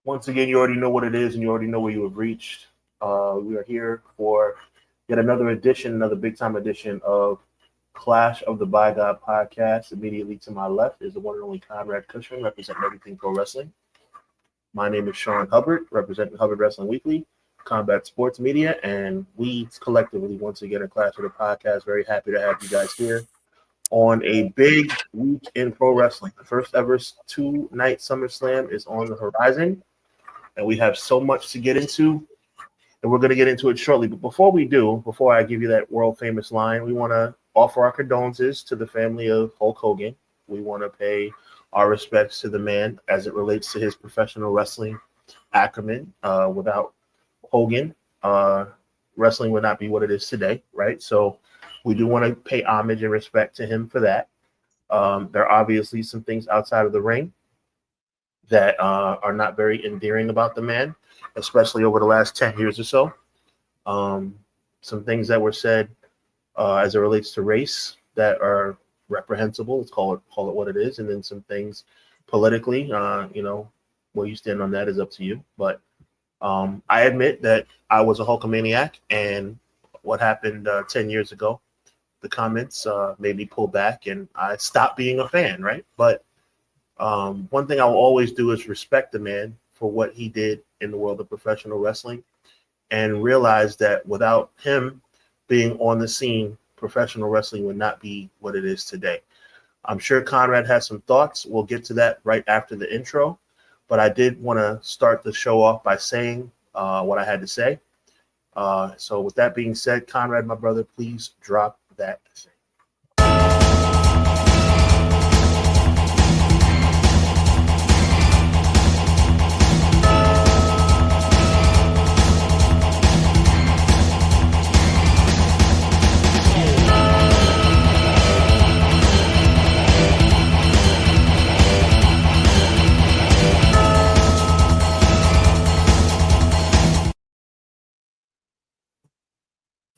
Once again, you already know what it is and you already know where you have reached. We are here for yet another edition, another big time edition of Clash of the By God podcast. Immediately to my left is the one and only Conrad Cushman, representing Everything Pro Wrestling. My name is Sean Hubbard, representing Hubbard Wrestling Weekly, Combat Sports Media, and we collectively, once again, at Clash of the podcast, very happy to have you guys here on a big week in pro wrestling. The first ever two-night SummerSlam is on the horizon, and we have so much to get into, and we're going to get into it shortly. But before I give you that world-famous line, we want to offer our condolences to the family of Hulk Hogan. We want to pay our respects to the man as it relates to his professional wrestling acumen. Without Hogan, wrestling would not be what it is today, right? So we do want to pay homage and respect to him for that. There are obviously some things outside of the ring that are not very endearing about the man, especially over the last 10 years or so. Some things that were said as it relates to race that are reprehensible. Let's call it what it is. And then some things politically, where you stand on that is up to you. But I admit that I was a Hulkamaniac, and what happened 10 years ago, the comments made me pull back, and I stopped being a fan, right? But one thing I will always do is respect the man for what he did in the world of professional wrestling, and realize that without him being on the scene, professional wrestling would not be what it is today. I'm sure Conrad has some thoughts. We'll get to that right after the intro, but I did want to start the show off by saying what I had to say. So with that being said, Conrad, my brother, please drop that thing.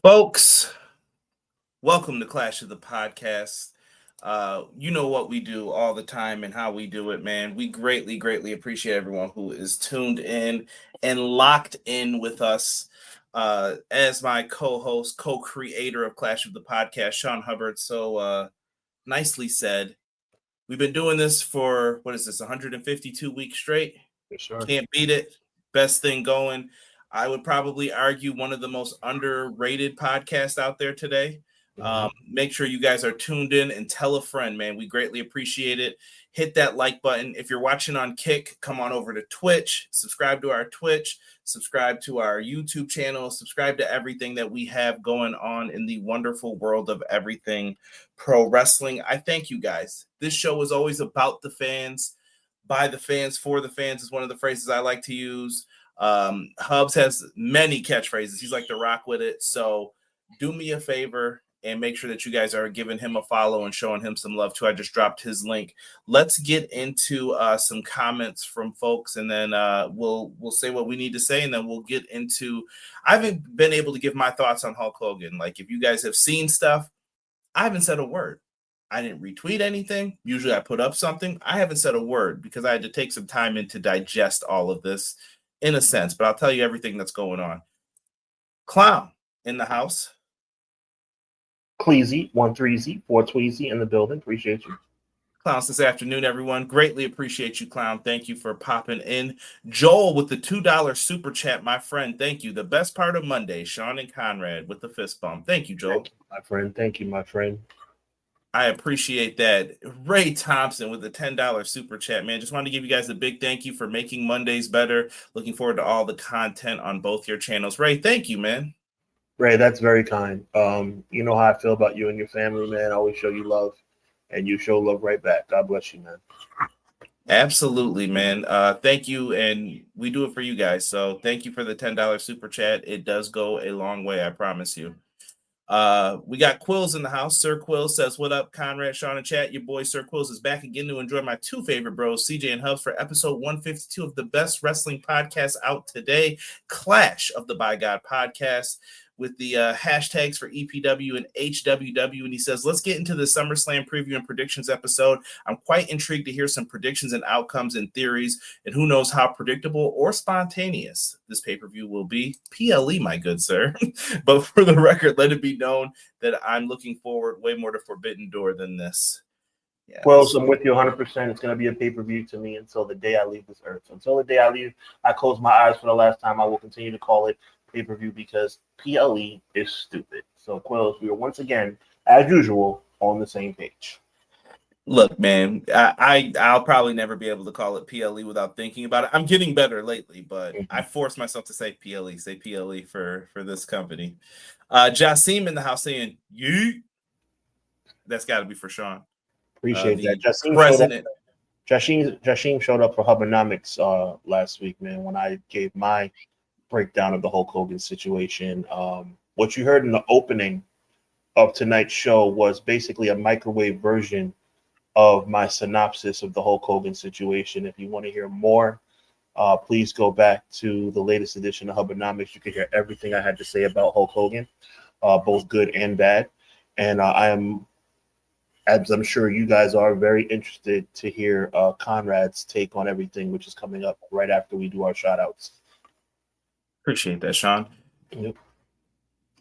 Folks, welcome to Clash of the Podcast. You know what we do all the time and how we do it, man. We greatly, greatly appreciate everyone who is tuned in and locked in with us. As my co-host, co-creator of Clash of the Podcast, Sean Hubbard, so nicely said. We've been doing this for, 152 weeks straight? Sure. Can't beat it. Best thing going. I would probably argue one of the most underrated podcasts out there today. Make sure you guys are tuned in and tell a friend, man. We greatly appreciate it. Hit that like button. If you're watching on Kick, come on over to Twitch. Subscribe to our Twitch. Subscribe to our YouTube channel. Subscribe to everything that we have going on in the wonderful world of everything pro wrestling. I thank you guys. This show is always about the fans, by the fans, for the fans is one of the phrases I like to use. Hubs has many catchphrases. He's like The Rock with it. So do me a favor and make sure that you guys are giving him a follow and showing him some love too. I just dropped his link. Let's get into some comments from folks, and then we'll say what we need to say, and then we'll get into. I haven't been able to give my thoughts on Hulk Hogan. Like, if you guys have seen stuff, I haven't said a word. I didn't retweet anything. Usually I put up something. I haven't said a word because I had to take some time in to digest all of this, in a sense, but I'll tell you everything that's going on. Clown in the house. Cleasy, 1-3Z, 4-Tweezy in the building. Appreciate you. Clowns this afternoon, everyone. Greatly appreciate you, Clown. Thank you for popping in. Joel with the $2 super chat, my friend. Thank you. The best part of Monday, Sean and Conrad with the fist bump. Thank you, Joel. Thank you, my friend. Thank you, my friend. I appreciate that. Ray Thompson with the $10 super chat, man. Just wanted to give you guys a big thank you for making Mondays better. Looking forward to all the content on both your channels. Ray, thank you, man. Ray, that's very kind. You know how I feel about you and your family, man. I always show you love, and you show love right back. God bless you, man. Absolutely, man. Thank you, and we do it for you guys. So thank you for the $10 super chat. It does go a long way, I promise you. We got Quills in the house. Sir Quills says, what up, Conrad, Sean, and chat? Your boy Sir Quills is back again to enjoy my two favorite bros, CJ and Hubs, for episode 152 of the best wrestling podcast out today, Clash of the By God podcast. with the hashtags for EPW and HWW, and he says, let's get into the SummerSlam Preview and Predictions episode. I'm quite intrigued to hear some predictions and outcomes and theories, and who knows how predictable or spontaneous this pay-per-view will be. PLE, my good sir. But for the record, let it be known that I'm looking forward way more to Forbidden Door than this. Yeah, well, so I'm with you 100%. It's going to be a pay-per-view to me until the day I leave this earth. So until the day I close my eyes for the last time, I will continue to call it pay-per-view because PLE is stupid. So, Quills, we are once again, as usual, on the same page. Look, man, I'll probably never be able to call it PLE without thinking about it. I'm getting better lately, but I force myself to say PLE for this company. Jasim in the house saying, yeet. That's got to be for Sean. Appreciate that. Jasim showed up for Hubbernomics last week, man, when I gave my breakdown of the Hulk Hogan situation. What you heard in the opening of tonight's show was basically a microwave version of my synopsis of the Hulk Hogan situation. If you want to hear more, please go back to the latest edition of Hubbernomics. You can hear everything I had to say about Hulk Hogan, both good and bad. And I am, as I'm sure you guys are, very interested to hear Conrad's take on everything, which is coming up right after we do our shout-outs. Appreciate that, Sean. Yep.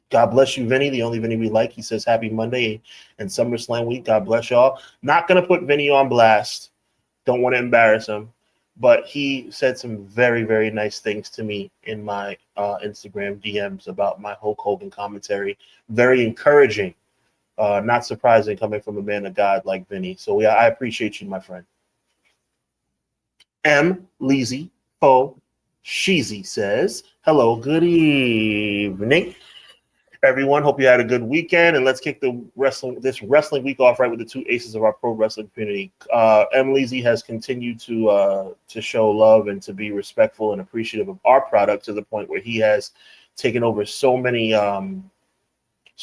God bless you, Vinny, the only Vinny we like. He says happy Monday and SummerSlam week. God bless y'all. Not going to put Vinny on blast. Don't want to embarrass him. But he said some very, very nice things to me in my Instagram DMs about my Hulk Hogan commentary. Very encouraging. Not surprising coming from a man of God like Vinny. So I appreciate you, my friend. M. Leezy Fo Sheezy says, hello, good evening, everyone. Hope you had a good weekend, and let's kick this wrestling week off right with the two aces of our pro wrestling community. M. Leezy has continued to show love and to be respectful and appreciative of our product to the point where he has taken over so many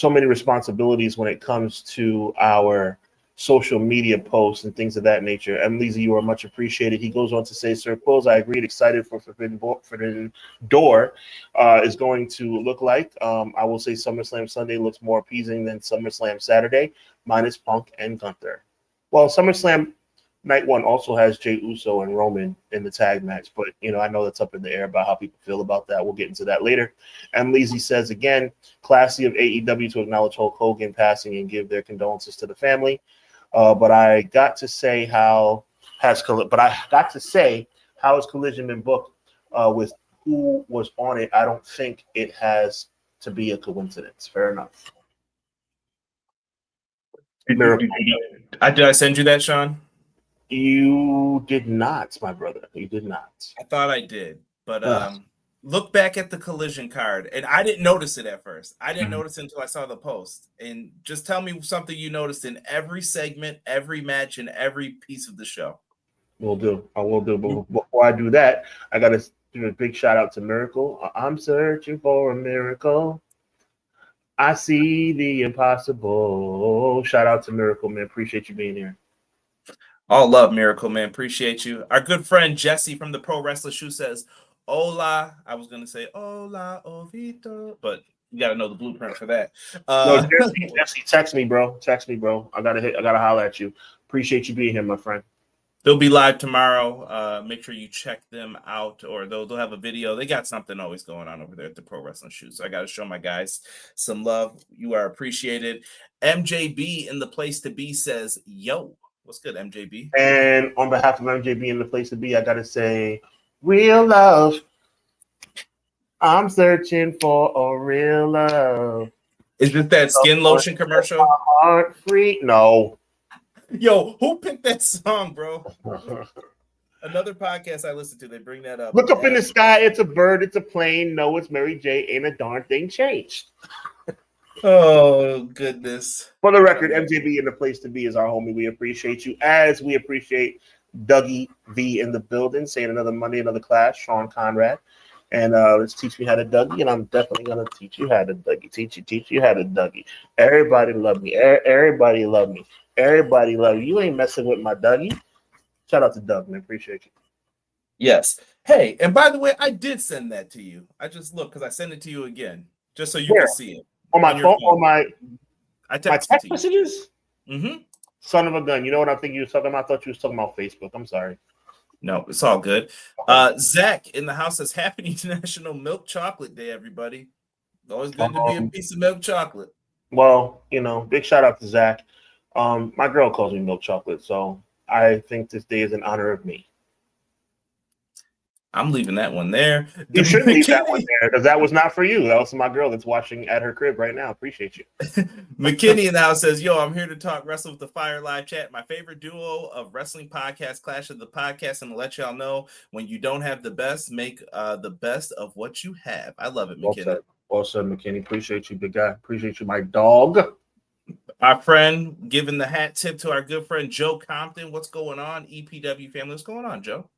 responsibilities when it comes to our social media posts and things of that nature. And Leezy, you are much appreciated. He goes on to say, Sir Quills, I agreed, excited for Forbidden Door is going to look like. I will say SummerSlam Sunday looks more appeasing than SummerSlam Saturday, minus Punk and Gunther. Well, SummerSlam Night 1 also has Jey Uso and Roman in the tag match, but I know that's up in the air about how people feel about that. We'll get into that later. And Leezy says again, classy of AEW to acknowledge Hulk Hogan passing and give their condolences to the family. But I got to say how has Collision been booked with who was on it. I don't think it has to be a coincidence. Fair enough. Did I send you that, Sean? You did not, my brother. You did not. I thought I did, but look back at the Collision card, and I didn't notice it at first. I didn't notice it until I saw the post. And just tell me something you noticed in every segment, every match, and every piece of the show. I will do. But before I do that, I got to do a big shout out to Miracle. I'm searching for a miracle. I see the impossible. Shout out to Miracle, man. Appreciate you being here. All love, Miracle, man. Appreciate you. Our good friend Jesse from the Pro Wrestler Shoe says, hola. I was going to say, hola, Ovito, but you got to know the blueprint for that. No, Jesse, text me, bro. I got to holler at you. Appreciate you being here, my friend. They'll be live tomorrow. Make sure you check them out, or they'll have a video. They got something always going on over there at the Pro Wrestling Shoe. So I got to show my guys some love. You are appreciated. MJB in the place to be says, yo. What's good, MJB? And on behalf of MJB in the place to be, I got to say, real love. I'm searching for a real love. Is this that skin lotion commercial? Heart free? No. Yo, who picked that song, bro? Another podcast I listen to, they bring that up. Look up in the sky. It's a bird. It's a plane. No, it's Mary J. Ain't a darn thing changed. Oh, goodness. For the record, MJB in the place to be is our homie. We appreciate you, as we appreciate Dougie V in the building, saying another Monday, another class, Sean Conrad. And let's teach me how to Dougie, and I'm definitely going to teach you how to Dougie. Teach you how to Dougie. Everybody love me. Everybody love me. Everybody love you. You ain't messing with my Dougie. Shout out to Doug, man. Appreciate you. Yes. Hey, and by the way, I did send that to you. I just looked because I sent it to you again. just so you Where? can see it. On my phone? On my text text messages? Mm-hmm. Son of a gun. You know what I'm thinking you were talking about? I thought you was talking about Facebook. I'm sorry. No, it's all good. Zach in the house says, Happy International Milk Chocolate Day, everybody. Always good to be a piece of milk chocolate. Well, big shout out to Zach. My girl calls me milk chocolate, so I think this day is in honor of me. I'm leaving that one there. You shouldn't leave that one there because that was not for you. That was my girl that's watching at her crib right now. Appreciate you. McKinney now says, Yo, I'm here to talk Wrestle with the Fire live chat. My favorite duo of wrestling podcasts, Clash of the Podcast, and to let y'all know when you don't have the best, make the best of what you have. I love it, McKinney. Well said, McKinney. Appreciate you, big guy. Appreciate you, my dog. Our friend giving the hat tip to our good friend Joe Compton. What's going on, EPW family? What's going on, Joe?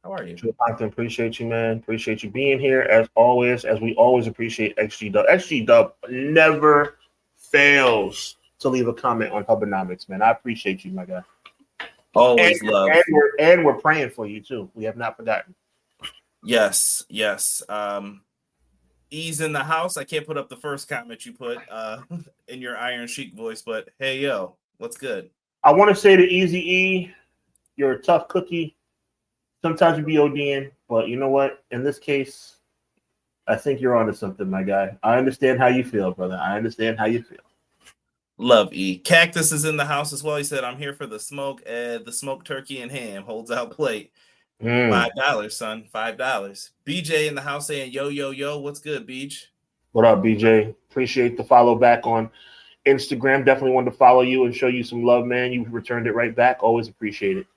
How are you? Joe Compton, appreciate you, man. Appreciate you being here as always, as we always appreciate XG Dub. XG Dub never fails to leave a comment on Hubbonomics, man. I appreciate you, my guy. Always love. And we're praying for you too. We have not forgotten. Yes. E's in the house. I can't put up the first comment you put in your Iron Sheik voice, but hey, yo, what's good? I want to say to Easy E, you're a tough cookie. Sometimes you be ODing, but you know what? In this case, I think you're onto something, my guy. I understand how you feel, brother. I understand how you feel. Love E. Cactus is in the house as well. He said, I'm here for the smoke, the smoked turkey and ham. Holds out plate. $5, son. $5. BJ in the house saying, yo, what's good, Beach? What up, BJ? Appreciate the follow back on Instagram. Definitely wanted to follow you and show you some love, man. You've returned it right back. Always appreciate it.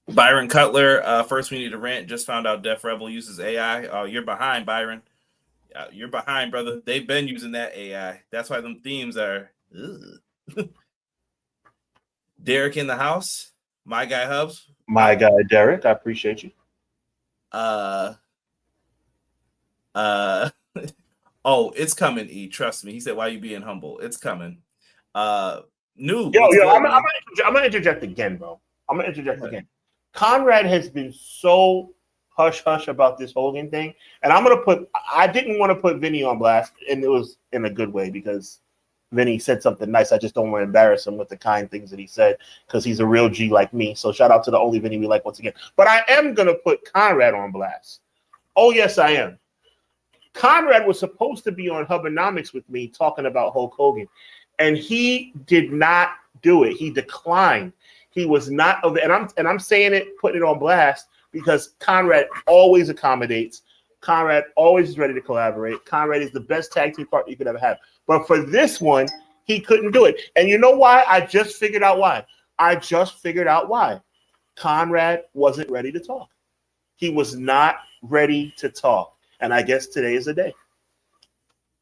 Byron Cutler, first we need to rant. Just found out Def Rebel uses AI. Oh, you're behind, Byron. You're behind, brother. They've been using that AI. That's why them themes are. Derek in the house. My guy Hubs. My guy Derek, I appreciate you. Oh, it's coming, E. Trust me. He said, why you being humble? It's coming. I'm gonna interject again, bro. I'm gonna interject again. Conrad has been so hush-hush about this Hogan thing. And I didn't want to put Vinny on blast, and it was in a good way because Vinny said something nice. I just don't want to embarrass him with the kind things that he said because he's a real G like me. So shout out to the only Vinny we like once again. But I am going to put Conrad on blast. Oh, yes, I am. Conrad was supposed to be on Hubbonomics with me talking about Hulk Hogan, and he did not do it. He declined. He was not, and I'm saying it, putting it on blast, because Conrad always accommodates. Conrad always is ready to collaborate. Conrad is the best tag team partner you could ever have. But for this one, he couldn't do it. And you know why? I just figured out why. Conrad wasn't ready to talk. He was not ready to talk. And I guess today is the day.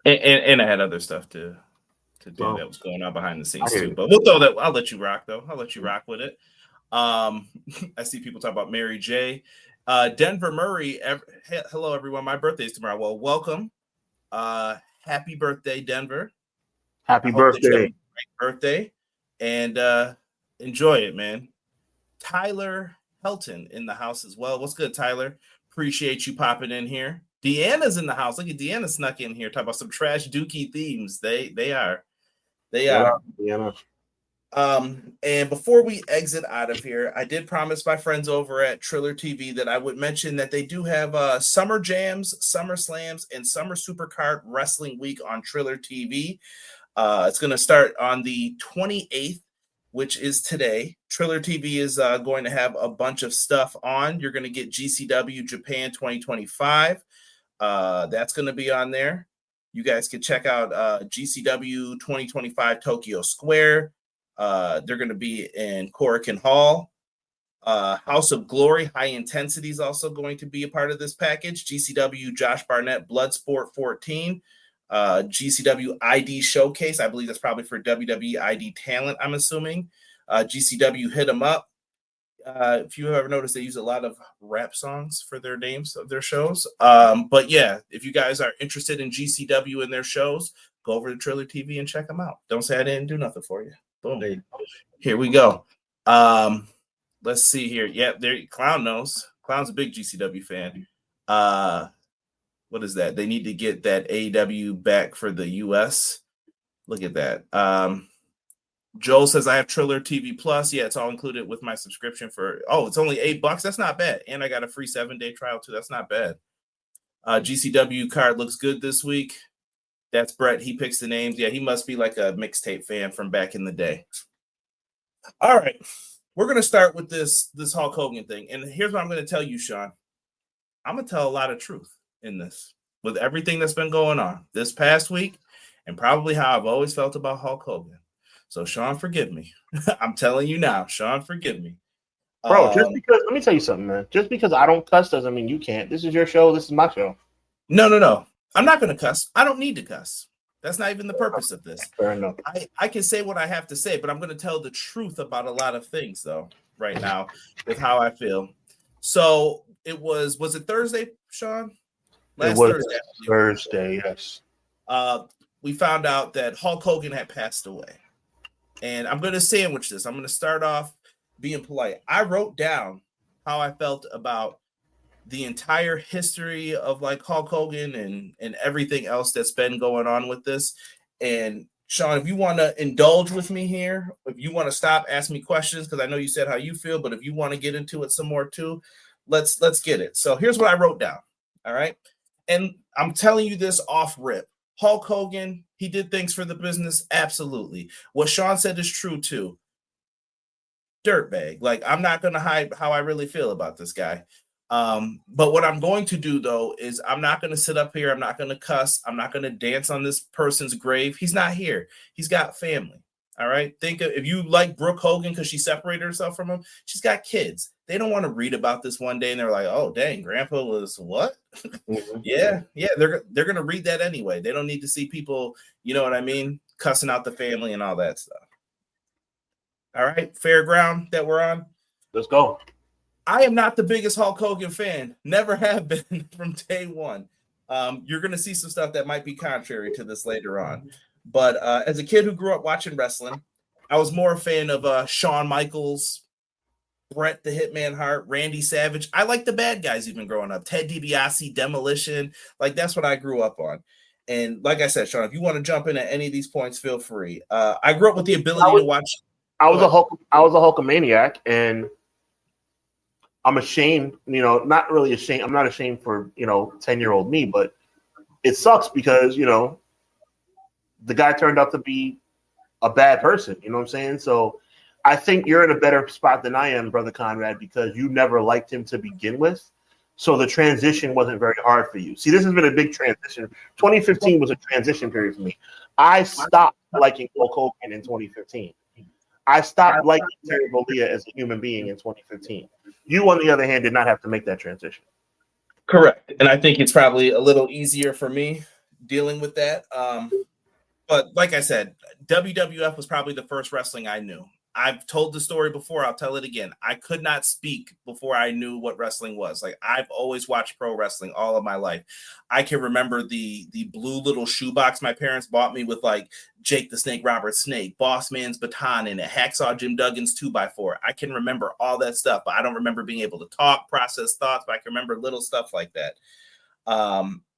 And I had other stuff to do that was going on behind the scenes too. But we'll throw that. I'll let you rock though. I'll let you rock with it. I see people talk about Mary J. Denver Murray. Hello everyone. My birthday's tomorrow. Well, welcome. Happy birthday, Denver. Happy birthday. Great birthday. And enjoy it, man. Tyler Helton in the house as well. What's good, Tyler? Appreciate you popping in here. Deanna's in the house. Look at Deanna snuck in here. Talk about some trash dookie themes. They are. Deanna. And before we exit out of here, I did promise my friends over at Triller TV that I would mention that they do have Summer Jams, Summer Slams, and Summer Supercard Wrestling Week on Triller TV. It's going to start on the 28th, which is today. Triller TV is going to have a bunch of stuff on. You're going to get GCW Japan 2025. That's going to be on there. You guys can check out GCW 2025 Tokyo Square. They're going to be in Korakuen Hall. House of Glory High Intensity is also going to be a part of this package. GCW Josh Barnett Bloodsport 14. GCW ID Showcase. I believe that's probably for WWE ID talent, I'm assuming. GCW Hit 'em Up. If you ever noticed, they use a lot of rap songs for their names of their shows. But yeah, if you guys are interested in GCW and their shows, go over to Triller TV and check them out. Don't say I didn't do nothing for you. Boom. Here we go. Let's see here. Yeah, there. Clown knows. Clown's a big GCW fan. what is that? They need to get that AEW back for the US. Look at that. Joel says I have Triller TV Plus. Yeah, it's all included with my subscription for. Oh, it's only $8. That's not bad. And I got a free 7-day trial too. That's not bad. GCW card looks good this week. That's Brett. He picks the names. Yeah, he must be like a mixtape fan from back in the day. All right, we're gonna start with this Hulk Hogan thing, and here's what I'm gonna tell you, Sean. I'm gonna tell a lot of truth in this with everything that's been going on this past week, and probably how I've always felt about Hulk Hogan. So, Sean, forgive me. I'm telling you now, Sean, forgive me. Bro, just because, let me tell you something, man. Just because I don't cuss doesn't mean you can't. This is your show. This is my show. No. I'm not going to cuss. I don't need to cuss. That's not even the purpose of this. Fair enough. I can say what I have to say, but I'm going to tell the truth about a lot of things, though, right now with how I feel. So was it Thursday, Sean? Last Thursday. Thursday, yes. We found out that Hulk Hogan had passed away. And I'm going to sandwich this. I'm going to start off being polite. I wrote down how I felt about the entire history of like Hulk Hogan and everything else that's been going on with this. And Sean, if you want to indulge with me here, if you want to stop, ask me questions, because I know you said how you feel, but if you want to get into it some more too, let's get it. So here's what I wrote down. All right. And I'm telling you this off rip. Hulk Hogan, he did things for the business. Absolutely. What Sean said is true too. Dirtbag. Like, I'm not going to hide how I really feel about this guy. But what I'm going to do, though, is I'm not going to sit up here. I'm not going to cuss. I'm not going to dance on this person's grave. He's not here. He's got family. All right. Think of, if you like Brooke Hogan because she separated herself from him, she's got kids. They don't want to read about this one day and they're like, oh, dang, grandpa was what? Yeah. They're going to read that anyway. They don't need to see people, you know what I mean, cussing out the family and all that stuff. All right. Fair ground that we're on. Let's go. I am not the biggest Hulk Hogan fan. Never have been from day one. You're going to see some stuff that might be contrary to this later on. But as a kid who grew up watching wrestling, I was more a fan of Shawn Michaels, Bret the Hitman Hart, Randy Savage. I like the bad guys even growing up. Ted DiBiase, Demolition. Like, that's what I grew up on. And like I said, Sean, if you want to jump in at any of these points, feel free. I grew up with the ability to watch. I was a Hulkamaniac, and I'm ashamed, not really ashamed. I'm not ashamed for, 10-year-old me, but it sucks because, the guy turned out to be a bad person. You know what I'm saying? So I think you're in a better spot than I am, Brother Conrad, because you never liked him to begin with. So the transition wasn't very hard for you. See, this has been a big transition. 2015 was a transition period for me. I stopped liking Hulk Hogan in 2015. I stopped liking Terry Bollea as a human being in 2015. You, on the other hand, did not have to make that transition. Correct. And I think it's probably a little easier for me dealing with that. But like I said, WWF was probably the first wrestling I knew. I've told the story before. I'll tell it again. I could not speak before I knew what wrestling was. Like, I've always watched pro wrestling all of my life. I can remember the blue little shoebox my parents bought me with like Jake the Snake Robert Snake, Boss Man's Baton in it, Hacksaw Jim Duggan's 2x4. I can remember all that stuff, but I don't remember being able to talk, process thoughts, but I can remember little stuff like that.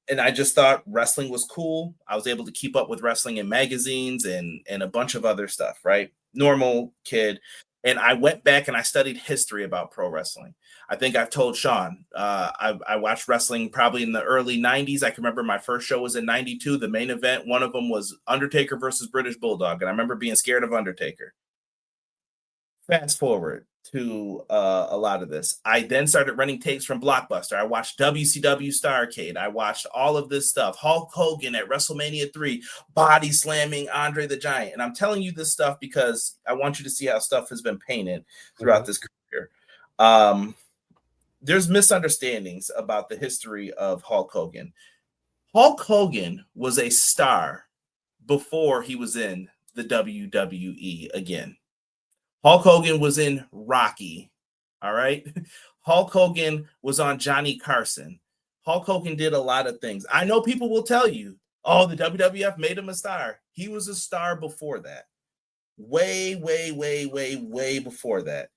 And I just thought wrestling was cool. I was able to keep up with wrestling in magazines and a bunch of other stuff, right? Normal kid. And I went back and I studied history about pro wrestling. I think I've told Sean, I watched wrestling probably in the early 90s. I can remember my first show was in 92. The main event, one of them was Undertaker versus British Bulldog. And I remember being scared of Undertaker. Fast forward to a lot of this. I then started renting tapes from Blockbuster. I watched WCW Starrcade. I watched all of this stuff. Hulk Hogan at WrestleMania 3, body slamming Andre the Giant. And I'm telling you this stuff because I want you to see how stuff has been painted throughout this career. There's misunderstandings about the history of Hulk Hogan. Hulk Hogan was a star before he was in the WWE again. Hulk Hogan was in Rocky, all right? Hulk Hogan was on Johnny Carson. Hulk Hogan did a lot of things. I know people will tell you, oh, the WWF made him a star. He was a star before that. Way before that.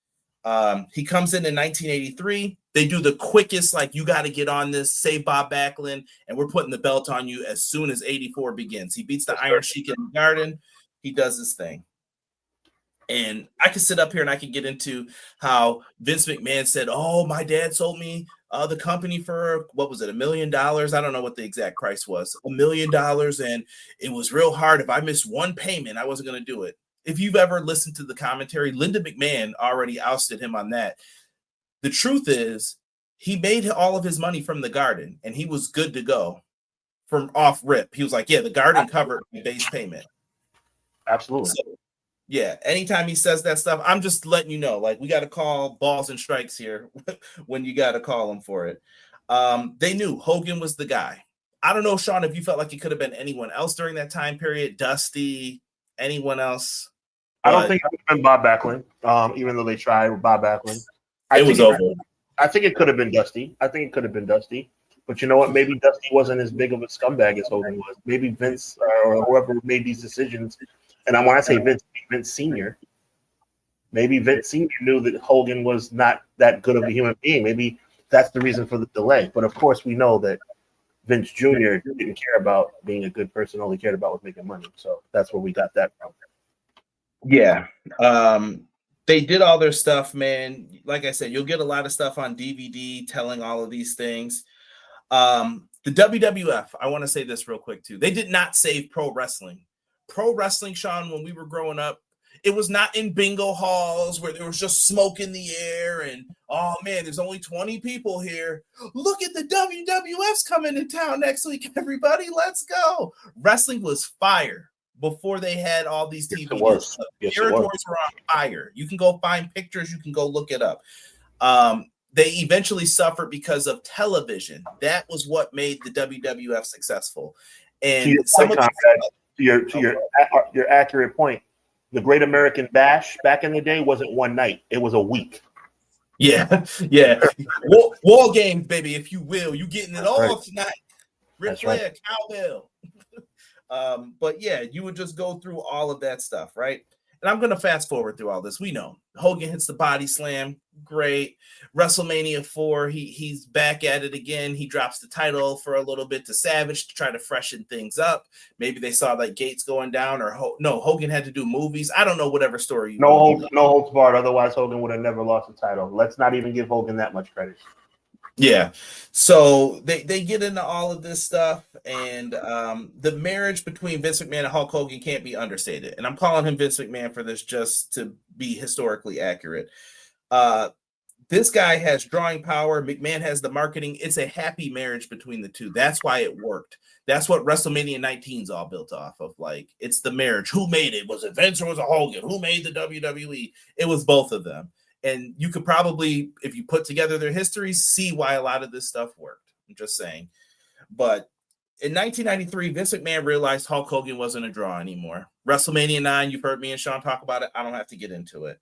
He comes in 1983. They do the quickest, like, you got to get on this, say Bob Backlund, and we're putting the belt on you as soon as 84 begins. He beats the Iron Sheik in the Garden. He does his thing. And I can sit up here and I can get into how Vince McMahon said, oh, my dad sold me the company for, what was it, $1 million? I don't know what the exact price was, $1 million. And it was real hard. If I missed one payment, I wasn't going to do it. If you've ever listened to the commentary, Linda McMahon already ousted him on that. The truth is, he made all of his money from the Garden, and he was good to go from off rip. He was like, yeah, the Garden covered my base payment. Absolutely. So, yeah, anytime he says that stuff, I'm just letting you know, like, we got to call balls and strikes here when you got to call him for it. They knew Hogan was the guy. I don't know, Sean, if you felt like it could have been anyone else during that time period, Dusty, anyone else. I don't think it would have been Bob Backlund, even though they tried with Bob Backlund. I think it could have been Dusty. But you know what? Maybe Dusty wasn't as big of a scumbag as Hogan was. Maybe Vince or whoever made these decisions. And when I say Vince Sr., maybe Vince Sr. knew that Hogan was not that good of a human being. Maybe that's the reason for the delay. But, of course, we know that Vince Jr. didn't care about being a good person. All he cared about was making money. So that's where we got that from. Yeah. They did all their stuff, man. Like I said, you'll get a lot of stuff on DVD telling all of these things. The WWF, I want to say this real quick, too. They did not save pro wrestling. Pro wrestling, Sean, when we were growing up, it was not in bingo halls where there was just smoke in the air and, oh, man, there's only 20 people here. Look at the WWF's coming to town next week, everybody. Let's go. Wrestling was fire before they had all these TV deals. Territories were on fire. You can go find pictures. You can go look it up. They eventually suffered because of television. That was what made the WWF successful. And to your accurate point, the Great American Bash back in the day wasn't one night; it was a week. Yeah. War games, baby, if you will. You getting it all tonight. Ric Flair, cowbell. But yeah, you would just go through all of that stuff, right? And I'm going to fast forward through all this. We know Hogan hits the body slam. Great. WrestleMania 4, he's back at it again. He drops the title for a little bit to Savage to try to freshen things up. Maybe they saw that Gates going down, or Hogan had to do movies. I don't know, whatever story. No holds barred. Otherwise, Hogan would have never lost the title. Let's not even give Hogan that much credit. Yeah. So they get into all of this stuff, and the marriage between Vince McMahon and Hulk Hogan can't be understated. And I'm calling him Vince McMahon for this just to be historically accurate. This guy has drawing power. McMahon has the marketing. It's a happy marriage between the two. That's why it worked. That's what WrestleMania 19 is all built off of. Like, it's the marriage. Who made it? Was it Vince or was it Hogan? Who made the WWE? It was both of them. And you could probably, if you put together their histories, see why a lot of this stuff worked. I'm just saying. But in 1993, Vince McMahon realized Hulk Hogan wasn't a draw anymore. WrestleMania 9, you've heard me and Sean talk about it. I don't have to get into it.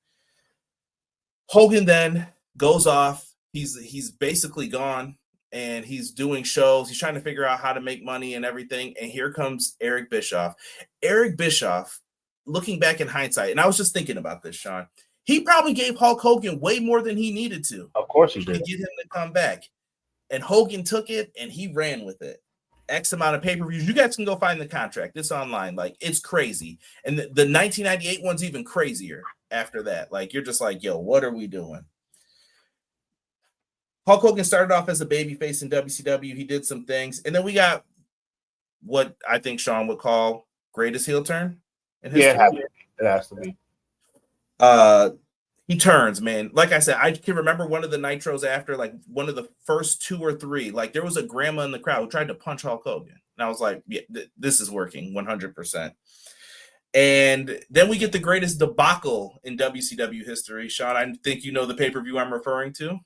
Hogan then goes off. He's basically gone, and he's doing shows. He's trying to figure out how to make money and everything. And here comes Eric Bischoff. Eric Bischoff, looking back in hindsight, and I was just thinking about this, Sean, he probably gave Hulk Hogan way more than he needed to. Of course he did. To get him to come back. And Hogan took it, and he ran with it. X amount of pay-per-views. You guys can go find the contract. It's online. Like, it's crazy. And the 1998 one's even crazier after that. Like, you're just like, yo, what are we doing? Hulk Hogan started off as a babyface in WCW. He did some things. And then we got what I think Sean would call greatest heel turn. It has to be. He turns, man. Like I said, I can remember one of the Nitros after, like, one of the first 2 or 3. Like, there was a grandma in the crowd who tried to punch Hulk Hogan. And I was like, yeah, this is working 100%. And then we get the greatest debacle in WCW history. Sean, I think you know the pay-per-view I'm referring to.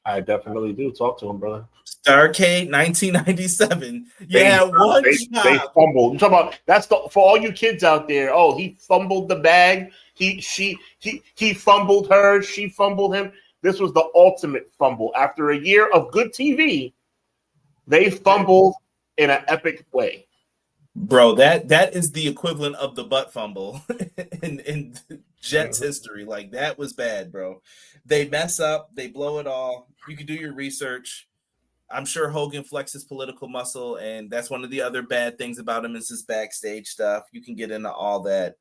I definitely do. Talk to him, brother. Starrcade 1997. Yeah, they fumbled. You talking about that's for all you kids out there. Oh, he fumbled the bag. He fumbled her. She fumbled him. This was the ultimate fumble. After a year of good TV, they fumbled in an epic way. Bro, that is the equivalent of the butt fumble in Jets history. Like, that was bad, bro. They mess up, they blow it all. You can do your research. I'm sure Hogan flexes political muscle, and that's one of the other bad things about him is his backstage stuff. You can get into all that.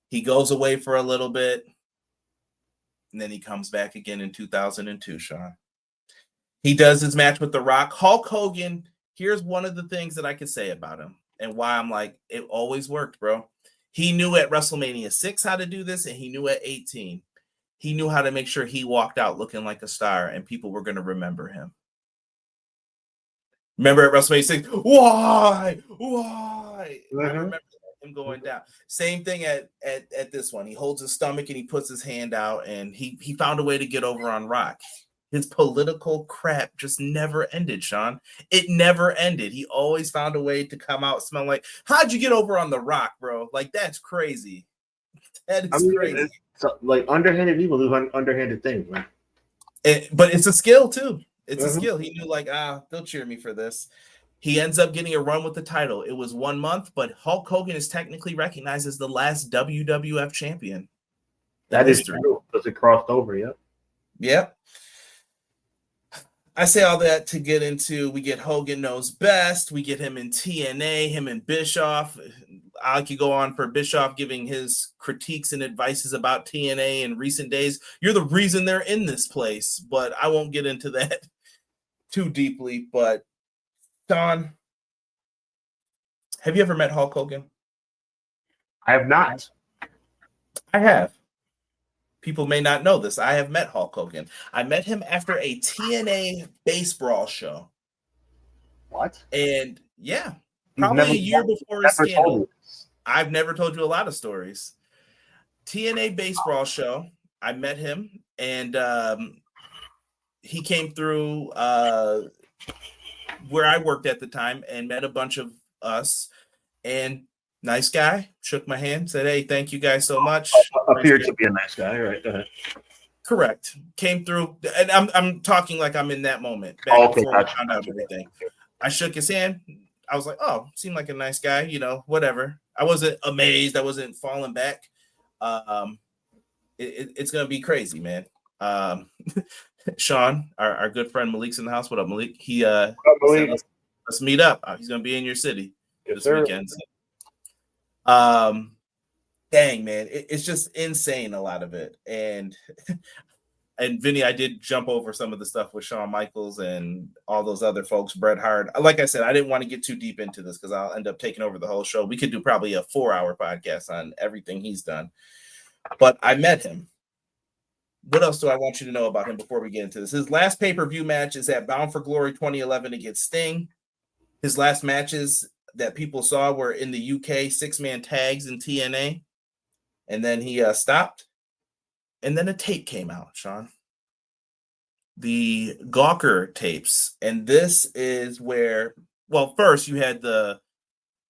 He goes away for a little bit, and then he comes back again in 2002, Sean. He does his match with The Rock. Hulk Hogan, here's one of the things that I can say about him and why I'm like, it always worked, bro. He knew at WrestleMania 6 how to do this, and he knew at 18. He knew how to make sure he walked out looking like a star, and people were going to remember him. Remember at WrestleMania 6, why? Mm-hmm. I remember him going down. Same thing at this one. He holds his stomach and he puts his hand out, and he found a way to get over on Rock. His political crap just never ended, Sean. It never ended. He always found a way to come out smelling like, how'd you get over on The Rock, bro? Like, that's crazy. That is crazy. Like, underhanded people do underhanded things, man. But it's a skill, too. It's a skill. He knew, like, they'll cheer me for this. He ends up getting a run with the title. It was 1 month, but Hulk Hogan is technically recognized as the last WWF champion. That is true, because it crossed over, yep. Yep. I say all that to get into, we get Hogan Knows Best. We get him in TNA, him and Bischoff. I could go on for Bischoff giving his critiques and advices about TNA in recent days. You're the reason they're in this place, but I won't get into that too deeply. But Don, have you ever met Hulk Hogan? I have not. I have. People may not know this. I have met Hulk Hogan. I met him after a TNA base brawl show. What? And yeah, probably a year before his scandal. I've never told you a lot of stories. TNA base brawl show. I met him, and he came through where I worked at the time and met a bunch of us. And nice guy, shook my hand, said, "Hey, thank you guys so much." Appeared to be a nice guy, right? Go ahead. Correct. Came through, and I'm talking like I'm in that moment. Before we found out everything. I shook his hand. I was like, "Oh, seemed like a nice guy, you know, whatever." I wasn't amazed. I wasn't falling back. It's gonna be crazy, man. Sean, our good friend Malik's in the house. What up, Malik? He said, let's meet up. He's gonna be in your city this weekend. Dang, man, it's just insane, a lot of it. And Vinny, I did jump over some of the stuff with Shawn Michaels and all those other folks, Bret Hart. Like I said, I didn't want to get too deep into this because I'll end up taking over the whole show. We could do probably a 4-hour podcast on everything he's done. But I met him. What else do I want you to know about him before we get into this? His last pay-per-view match is at Bound for Glory 2011 against Sting. His last matches that people saw were in the UK 6-man tags in TNA. And then he stopped. And then a tape came out, Sean. The Gawker tapes. And this is where, well, first you had the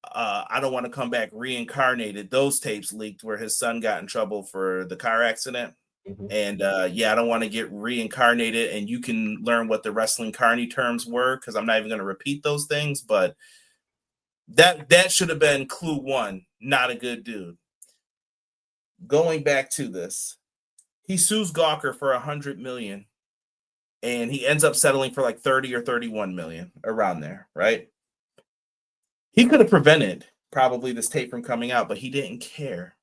I Don't Want to Come Back Reincarnated. Those tapes leaked where his son got in trouble for the car accident. Mm-hmm. And I Don't Want to Get Reincarnated. And you can learn what the wrestling carny terms were because I'm not even going to repeat those things. But that should have been clue one. Not a good dude. Going back to this, he sues Gawker for $100 million, and he ends up settling for like 30 or 31 million, around there, right? He could have prevented probably this tape from coming out, but he didn't care,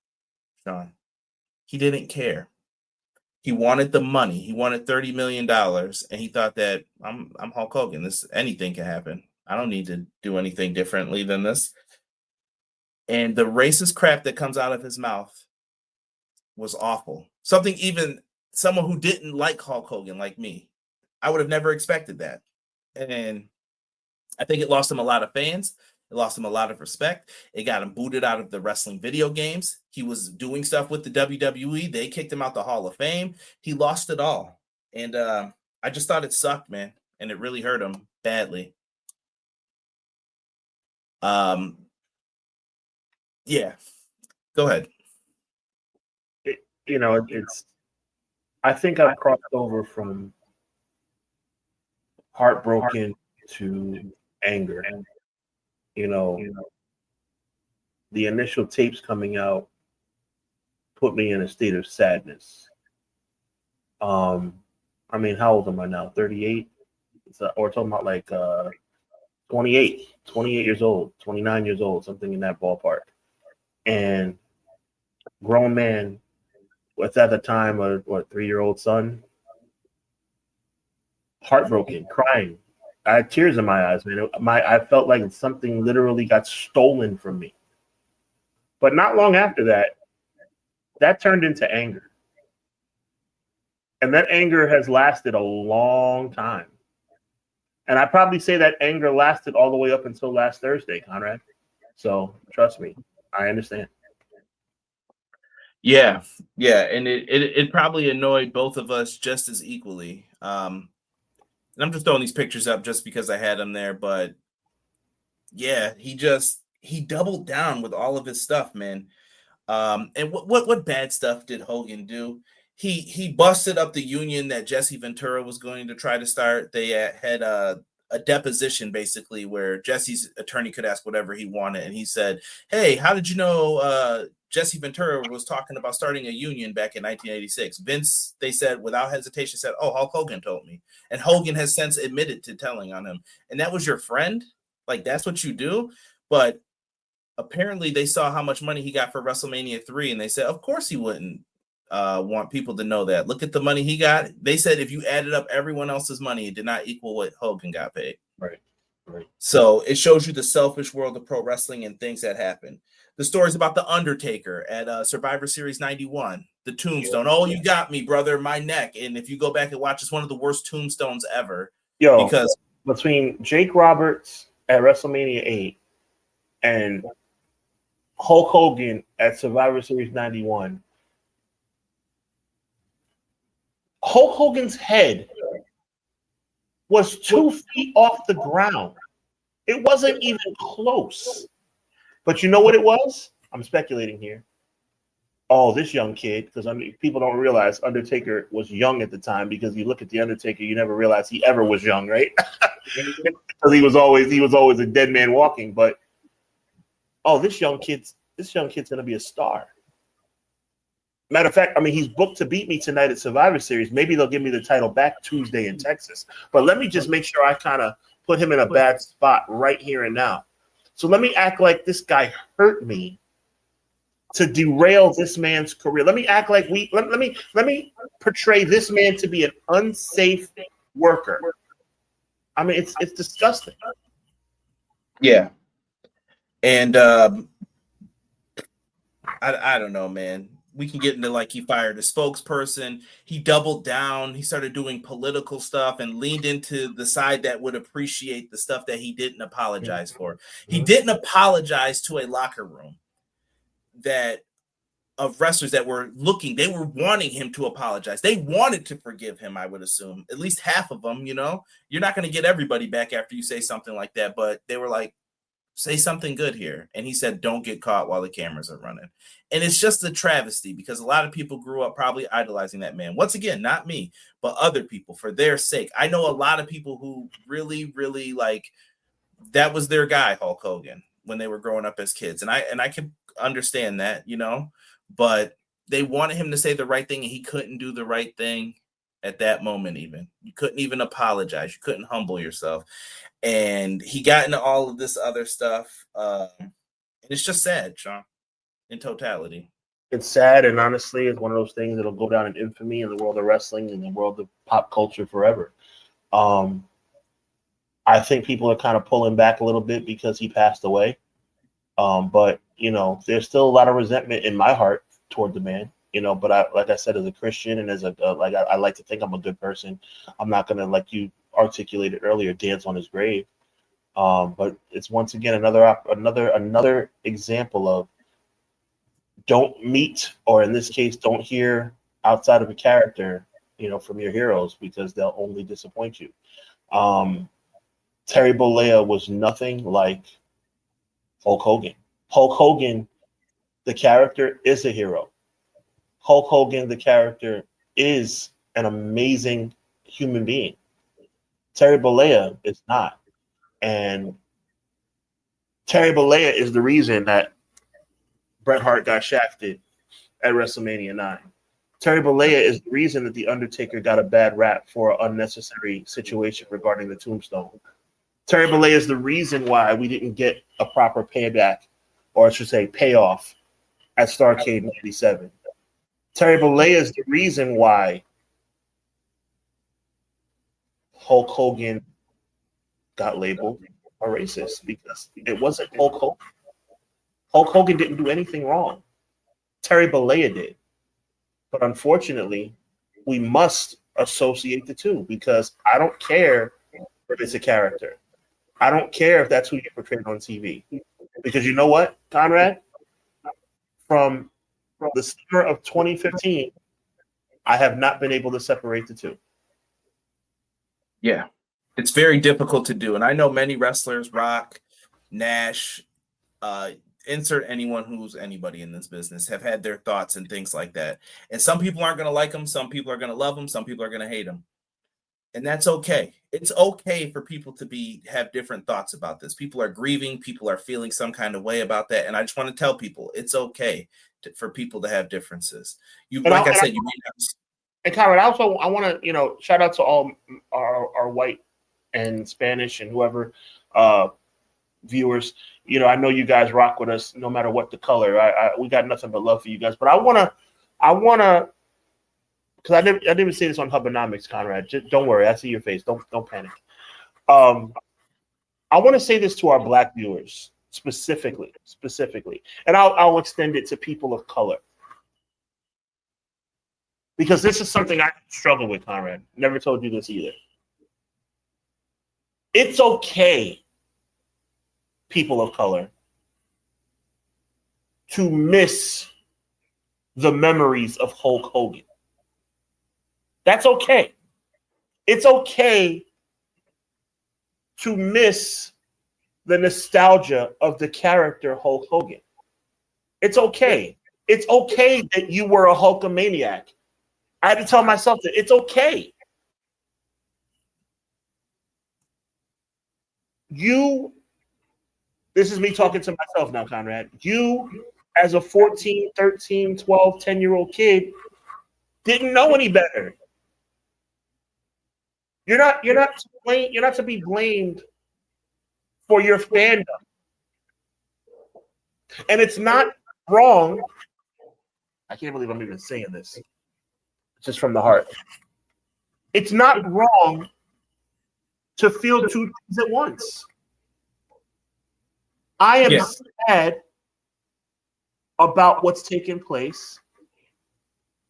Sean. He didn't care. He wanted the money. He wanted $30 million, and he thought that I'm Hulk Hogan. Anything can happen. I don't need to do anything differently than this. And the racist crap that comes out of his mouth was awful. Something even someone who didn't like Hulk Hogan, like me, I would have never expected that. And I think it lost him a lot of fans. It lost him a lot of respect. It got him booted out of the wrestling video games. He was doing stuff with the WWE. They kicked him out the Hall of Fame. He lost it all. And I just thought it sucked, man. And it really hurt him badly. Yeah. Go ahead. It's I think I've crossed over from heartbroken to anger. The initial tapes coming out put me in a state of sadness. I mean, how old am I now? 38? Or talking about like 28 years old, 29 years old, something in that ballpark. And grown man with at the time a 3-year-old son, heartbroken, crying. I had tears in my eyes, man. I felt like something literally got stolen from me. But not long after that, that turned into anger. And that anger has lasted a long time. And I probably say that anger lasted all the way up until last Thursday, Conrad. So trust me, I understand. Yeah, and it probably annoyed both of us just as equally. And I'm just throwing these pictures up just because I had them there, but yeah, he doubled down with all of his stuff, man. And what bad stuff did Hogan do? He busted up the union that Jesse Ventura was going to try to start. They had a deposition basically where Jesse's attorney could ask whatever he wanted, and he said, "Hey, how did you know Jesse Ventura was talking about starting a union back in 1986?" Vince, they said without hesitation, said, "Oh, Hulk Hogan told me," and Hogan has since admitted to telling on him. And that was your friend? Like that's what you do? But apparently they saw how much money he got for WrestleMania 3, and they said, of course he wouldn't want people to know that. Look at the money he got. They said if you added up everyone else's money, it did not equal what Hogan got paid. Right. So it shows you the selfish world of pro wrestling and things that happen. The stories about The Undertaker at Survivor Series 91, the tombstone. Yeah. Oh, you got me, brother, my neck. And if you go back and watch, it's one of the worst tombstones ever. Because between Jake Roberts at WrestleMania 8 and Hulk Hogan at Survivor Series 91, Hulk Hogan's head was 2 feet off the ground. It wasn't even close. But you know what it was? I'm speculating here. Oh, this young kid, because people don't realize Undertaker was young at the time, because you look at the Undertaker, you never realize he ever was young, right? Because he was always a dead man walking. But this young kid's gonna be a star. Matter of fact, I mean, he's booked to beat me tonight at Survivor Series. Maybe they'll give me the title back Tuesday in Texas. But let me just make sure I kind of put him in a bad spot right here and now. So let me act like this guy hurt me to derail this man's career. Let me act like let me portray this man to be an unsafe worker. I mean, it's disgusting. Yeah. And I don't know, man. We can get into like he fired a spokesperson. He doubled down. He started doing political stuff and leaned into the side that would appreciate the stuff that he didn't apologize for. He didn't apologize to a locker room of wrestlers that were looking. They were wanting him to apologize. They wanted to forgive him, I would assume. At least half of them, you know. You're not going to get everybody back after you say something like that, but they were like, say something good here. And he said, don't get caught while the cameras are running. And it's just a travesty because a lot of people grew up probably idolizing that man. Once again, not me, but other people for their sake. I know a lot of people who really, really like that was their guy, Hulk Hogan, when they were growing up as kids. And I can understand that, you know, but they wanted him to say the right thing and he couldn't do the right thing at that moment. Even you couldn't even apologize. You couldn't humble yourself. And he got into all of this other stuff. And it's just sad, Sean, in totality. It's sad, and honestly, it's one of those things that'll go down in infamy in the world of wrestling, in the world of pop culture forever. I think people are kind of pulling back a little bit because he passed away. But, you know, there's still a lot of resentment in my heart toward the man. You know, but like I said, as a Christian and as I like to think I'm a good person, I'm not going to, like you articulated earlier, dance on his grave. But it's once again another example of don't meet, or in this case, don't hear outside of a character, you know, from your heroes, because they'll only disappoint you. Terry Bollea was nothing like Hulk Hogan. Hulk Hogan, the character, is a hero. Hulk Hogan, the character, is an amazing human being. Terry Bollea is not. And Terry Bollea is the reason that Bret Hart got shafted at WrestleMania 9. Terry Bollea is the reason that The Undertaker got a bad rap for an unnecessary situation regarding the tombstone. Terry Bollea is the reason why we didn't get a proper payback, or I should say payoff, at Starrcade 97. Terry Bollea is the reason why Hulk Hogan got labeled a racist, because it wasn't Hulk Hogan. Hulk Hogan didn't do anything wrong. Terry Bollea did. But unfortunately, we must associate the two, because I don't care if it's a character. I don't care if that's who you portrayed on TV. Because you know what, Conrad? From the summer of 2015, I have not been able to separate the two. Yeah, it's very difficult to do. And I know many wrestlers, Rock, Nash, insert anyone who's anybody in this business, have had their thoughts and things like that. And some people aren't going to like them. Some people are going to love them. Some people are going to hate them. And that's okay. It's okay for people to have different thoughts about this. People are grieving. People are feeling some kind of way about that. And I just want to tell people it's okay for people to have differences. And Conrad, I want to, shout out to all our white and Spanish and whoever viewers. I know you guys rock with us no matter what the color. We got nothing but love for you guys. But I wanna, because I didn't even say this on Hubbonomics, Conrad. Just, don't worry, I see your face. Don't panic. I want to say this to our Black viewers specifically, and I'll extend it to people of color, because this is something I struggle with, Conrad. Never told you this either. It's okay, people of color, to miss the memories of Hulk Hogan. That's okay. It's okay to miss the nostalgia of the character Hulk Hogan. It's okay. It's okay that you were a Hulkamaniac. I had to tell myself that it's okay. This is me talking to myself now, Conrad. You, as a 14, 13, 12, 10-year-old kid, didn't know any better. You're not to be blamed for your fandom. And it's not wrong. I can't believe I'm even saying this. It's just from the heart. It's not wrong to feel two things at once. I am sad about what's taking place.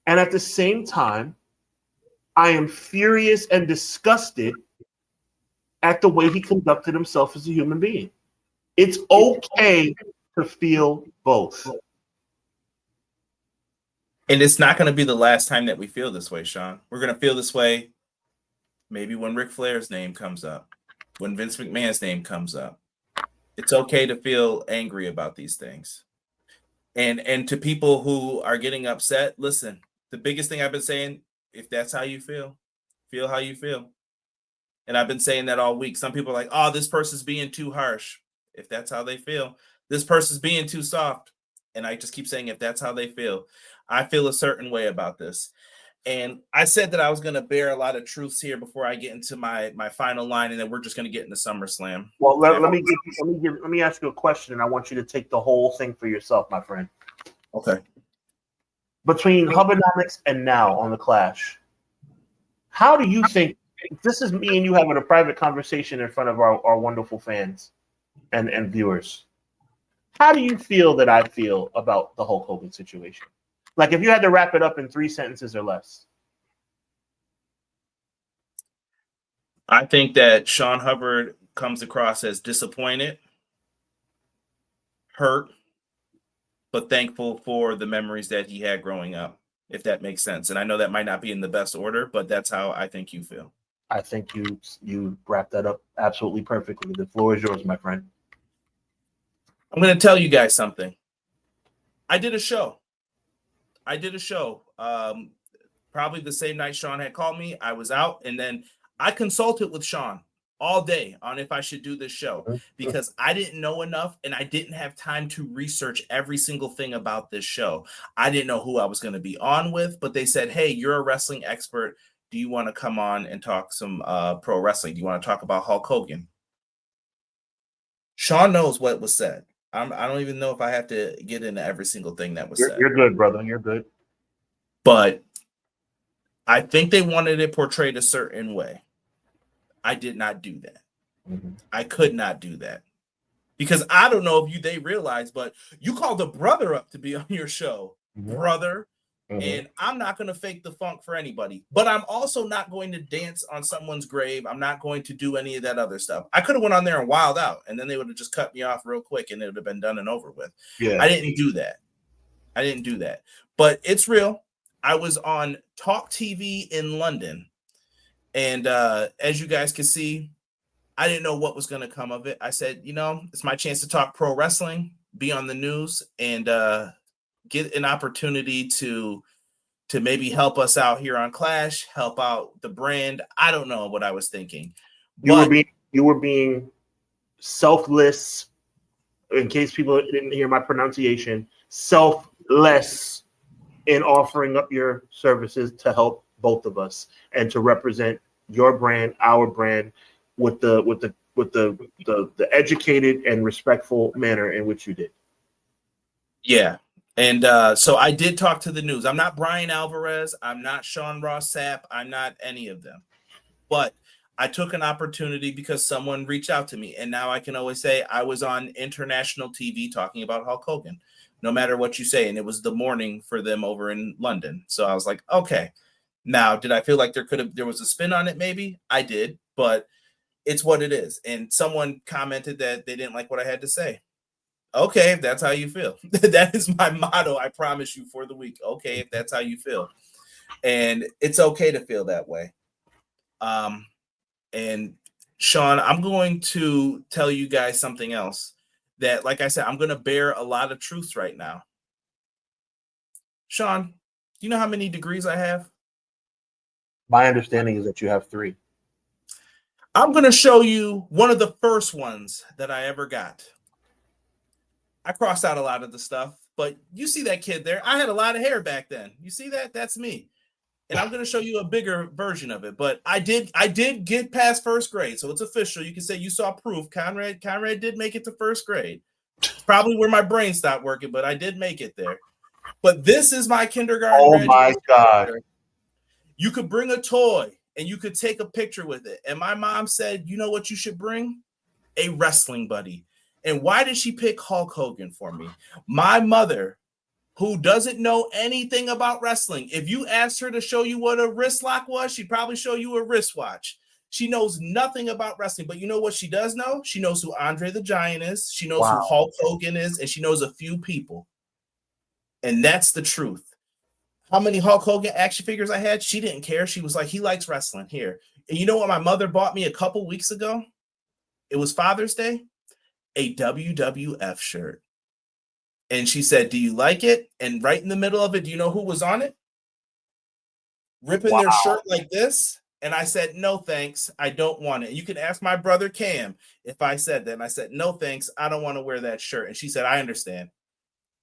And at the same time, I am furious and disgusted at the way he conducted himself as a human being. It's okay to feel both. And it's not going to be the last time that we feel this way, Sean. We're going to feel this way maybe when Ric Flair's name comes up, when Vince McMahon's name comes up. It's okay to feel angry about these things. And to people who are getting upset, listen, the biggest thing I've been saying, if that's how you feel how you feel. And I've been saying that all week. Some people are like, oh, this person's being too harsh. If that's how they feel. This person's being too soft. And I just keep saying, if that's how they feel. I feel a certain way about this. And I said that I was going to bear a lot of truths here before I get into my final line, and then we're just going to get into SummerSlam. Well, let me ask you a question, and I want you to take the whole thing for yourself, my friend. Okay. Between Hubbonomics and now on the Clash, how do you think, this is me and you having a private conversation in front of our wonderful fans and viewers, how do you feel that I feel about the Hulk Hogan situation? Like, if you had to wrap it up in 3 sentences or less. I think that Sean Hubbard comes across as disappointed, hurt, but thankful for the memories that he had growing up, if that makes sense. And I know that might not be in the best order, but that's how I think you feel. I think you wrapped that up absolutely perfectly. The floor is yours, my friend. I'm going to tell you guys something. I did a show. Probably the same night Sean had called me. I was out, and then I consulted with Sean all day on if I should do this show because I didn't know enough and I didn't have time to research every single thing about this show. I didn't know who I was going to be on with, but they said, hey, you're a wrestling expert. Do you want to come on and talk some pro wrestling? Do you want to talk about Hulk Hogan? Sean knows what was said. I don't even know if I have to get into every single thing that was said. You're good, brother. You're good. But I think they wanted it portrayed a certain way. I did not do that. Mm-hmm. I could not do that. Because I don't know if they realize, but you called a brother up to be on your show, brother. Mm-hmm. And I'm not going to fake the funk for anybody. But I'm also not going to dance on someone's grave. I'm not going to do any of that other stuff. I could have went on there and wild out, and then they would have just cut me off real quick, and it would have been done and over with. Yeah. I didn't do that. But it's real. I was on Talk TV in London. And as you guys can see, I didn't know what was going to come of it. I said, it's my chance to talk pro wrestling, be on the news, and get an opportunity to maybe help us out here on Clash, help out the brand. I don't know what I was thinking. You were being selfless. In case people didn't hear my pronunciation, selfless in offering up your services to help both of us and to represent your brand, our brand, with the educated and respectful manner in which you did. Yeah. And so I did talk to the news. I'm not Brian Alvarez. I'm not Sean Ross Sapp. I'm not any of them. But I took an opportunity because someone reached out to me. And now I can always say I was on international TV talking about Hulk Hogan, no matter what you say. And it was the morning for them over in London. So I was like, okay. Now, did I feel like there was a spin on it? Maybe I did, but it's what it is. And someone commented that they didn't like what I had to say. Okay, if that's how you feel. That is my motto, I promise you, for the week. Okay, if that's how you feel. And it's okay to feel that way. And Sean, I'm going to tell you guys something else that, like I said, I'm going to bear a lot of truths right now. Sean, do you know how many degrees I have? My understanding is that you have 3. I'm going to show you one of the first ones that I ever got. I crossed out a lot of the stuff, but you see that kid there? I had a lot of hair back then. You see that? That's me. And I'm going to show you a bigger version of it. But I did get past first grade, so it's official. You can say you saw proof. Conrad did make it to first grade. Probably where my brain stopped working, but I did make it there. But this is my kindergarten. Oh my God! Picture. You could bring a toy and you could take a picture with it. And my mom said, you know what you should bring? A wrestling buddy. And why did she pick Hulk Hogan for me? My mother, who doesn't know anything about wrestling, if you asked her to show you what a wrist lock was, she'd probably show you a wristwatch. She knows nothing about wrestling, but you know what she does know? She knows who Andre the Giant is. She knows who Hulk Hogan is, and she knows a few people. And that's the truth. How many Hulk Hogan action figures I had? She didn't care. She was like, he likes wrestling. Here. And you know what my mother bought me a couple weeks ago? It was Father's Day. A WWF shirt. And she said, do you like it? And right in the middle of it, do you know who was on it? Ripping their shirt like this. And I said, no, thanks. I don't want it. You can ask my brother Cam if I said that. And I said, no, thanks. I don't want to wear that shirt. And she said, I understand.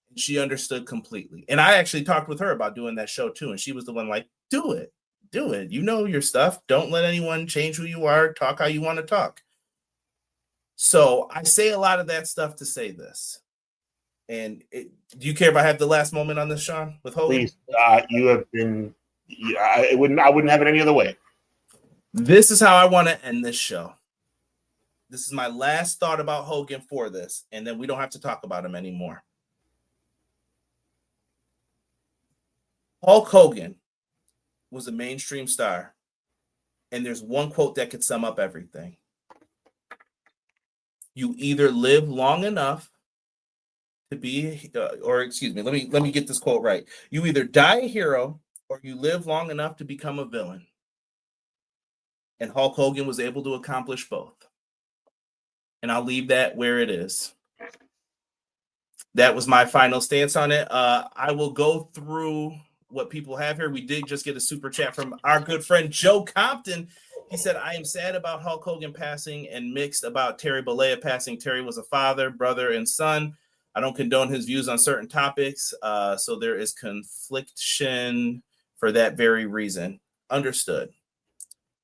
And she understood completely. And I actually talked with her about doing that show too. And she was the one like, do it. Do it. You know your stuff. Don't let anyone change who you are. Talk how you want to talk. So I say a lot of that stuff to say this. And do you care if I have the last moment on this, Sean, with Hogan? Please, you have been. I wouldn't have it any other way. This is how I want to end this show. This is my last thought about Hogan for this, and then we don't have to talk about him anymore. Hulk Hogan was a mainstream star, and there's one quote that could sum up everything. You either live long enough to be, let me get this quote right. You either die a hero or you live long enough to become a villain. And Hulk Hogan was able to accomplish both. And I'll leave that where it is. That was my final stance on it. I will go through what people have here. We did just get a super chat from our good friend Joe Compton. He said, I am sad about Hulk Hogan passing and mixed about Terry Bollea passing. Terry was a father, brother, and son. I don't condone his views on certain topics, so there is confliction for that very reason. Understood.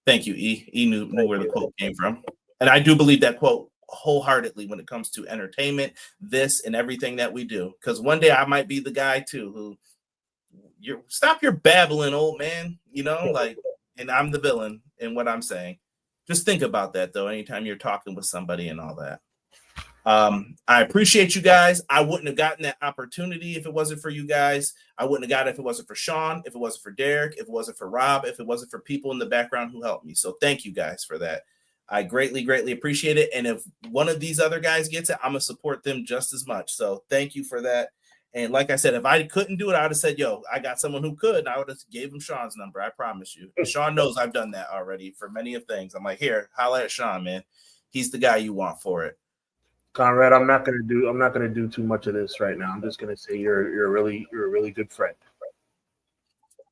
Thank you, E. E knew where the quote came from. And I do believe that quote wholeheartedly when it comes to entertainment, this, and everything that we do. Because one day I might be the guy, too, who stop your babbling, old man, and I'm the villain in what I'm saying. Just think about that, though, anytime you're talking with somebody and all that. I appreciate you guys. I wouldn't have gotten that opportunity if it wasn't for you guys. I wouldn't have got it if it wasn't for Sean, if it wasn't for Derek, if it wasn't for Rob, if it wasn't for people in the background who helped me. So thank you guys for that. I greatly, greatly appreciate it. And if one of these other guys gets it, I'm going to support them just as much. So thank you for that. And like I said, if I couldn't do it, I would have said, yo, I got someone who could. And I would have gave him Sean's number. I promise you. And Sean knows I've done that already for many of things. I'm like, here, holla at Sean, man. He's the guy you want for it. Conrad, I'm not gonna do too much of this right now. I'm just gonna say you're a really good friend.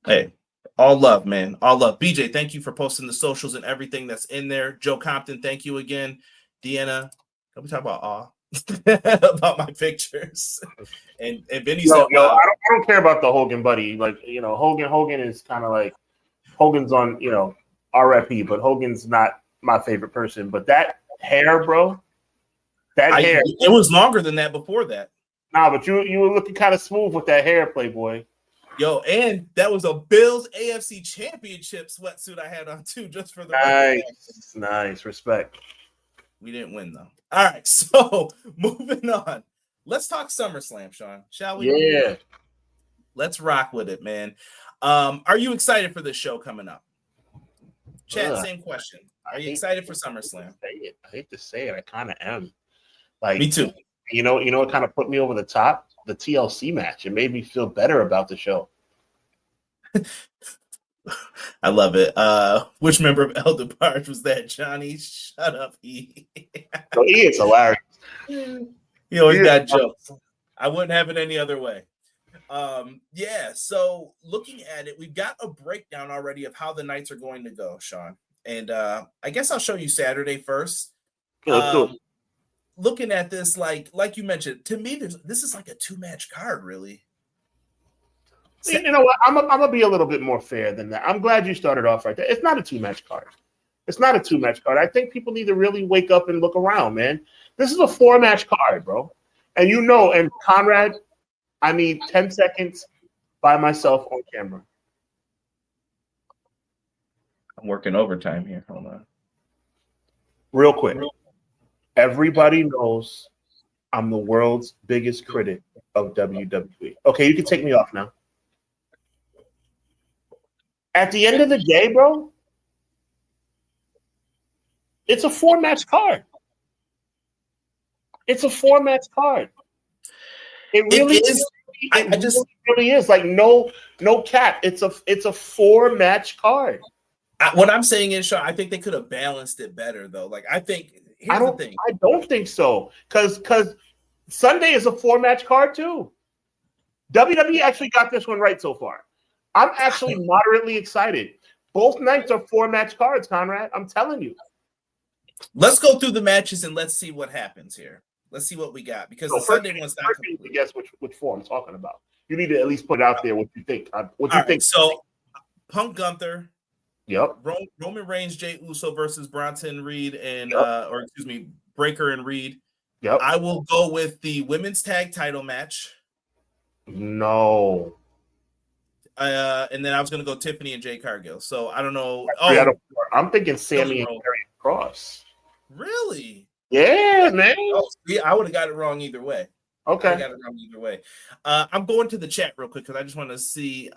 Hey, all love, man. All love. BJ, thank you for posting the socials and everything that's in there. Joe Compton, thank you again. Deanna, can we talk about about my pictures? And Vinny said, wow. I don't care about the Hogan buddy. Like, Hogan is kind of like Hogan's on, RFP, but Hogan's not my favorite person. But that hair, bro. Hair. It was longer than that before that. Nah, but you were looking kind of smooth with that hair, Playboy. Yo, and that was a Bills AFC Championship sweatsuit I had on too, just for the nice respect. We didn't win though. All right, so moving on. Let's talk SummerSlam, Sean. Shall we? Yeah. Let's rock with it, man. Are you excited for this show coming up? Chat, same question. Are you excited for SummerSlam? I hate to say it, I kind of am. Like, me too. It kind of put me over the top. The TLC match. It made me feel better about the show. I love it. Which member of El DeBarge was that? Johnny, shut up, E. So E is hilarious. He always got jokes. I wouldn't have it any other way. So looking at it, we've got a breakdown already of how the nights are going to go, Sean. And I guess I'll show you Saturday first. Looking at this, like you mentioned, to me, this is like a 2-match card, really. You know what? I'm gonna be a little bit more fair than that. I'm glad you started off right there. It's not a 2-match card. It's not a 2-match card. I think people need to really wake up and look around, man. This is a 4-match card, bro. And and Conrad, I need 10 seconds by myself on camera. I'm working overtime here. Hold on. Real quick. Everybody knows I'm the world's biggest critic of WWE. Okay, you can take me off now. At the end of the day, bro, it's a 4-match card. It's a 4-match card. It really is. It really is. Like no cap. It's a 4-match card. What I'm saying is, Sean, I think they could have balanced it better, though. Like I think. I don't think so. Because Sunday is a 4-match card too. WWE actually got this one right so far. I'm actually moderately excited. Both nights are 4-match cards, Conrad. I'm telling you. Let's go through the matches and let's see what happens here. Let's see what we got because the Sunday one's not complete. Guess which form I'm talking about. You need to at least put out there what you think. Think? So, Punk Gunther. Yep. Roman Reigns, Jey Uso versus Bronson Reed and Breaker and Reed. Yep. I will go with the women's tag title match. No. And then I was going to go Tiffany and Jay Cargill. So I don't know. I'm thinking Sammy and Karrion Kross. Really? Yeah, man. I would have got it wrong either way. Okay. I got it wrong either way. I'm going to the chat real quick because I just want to see.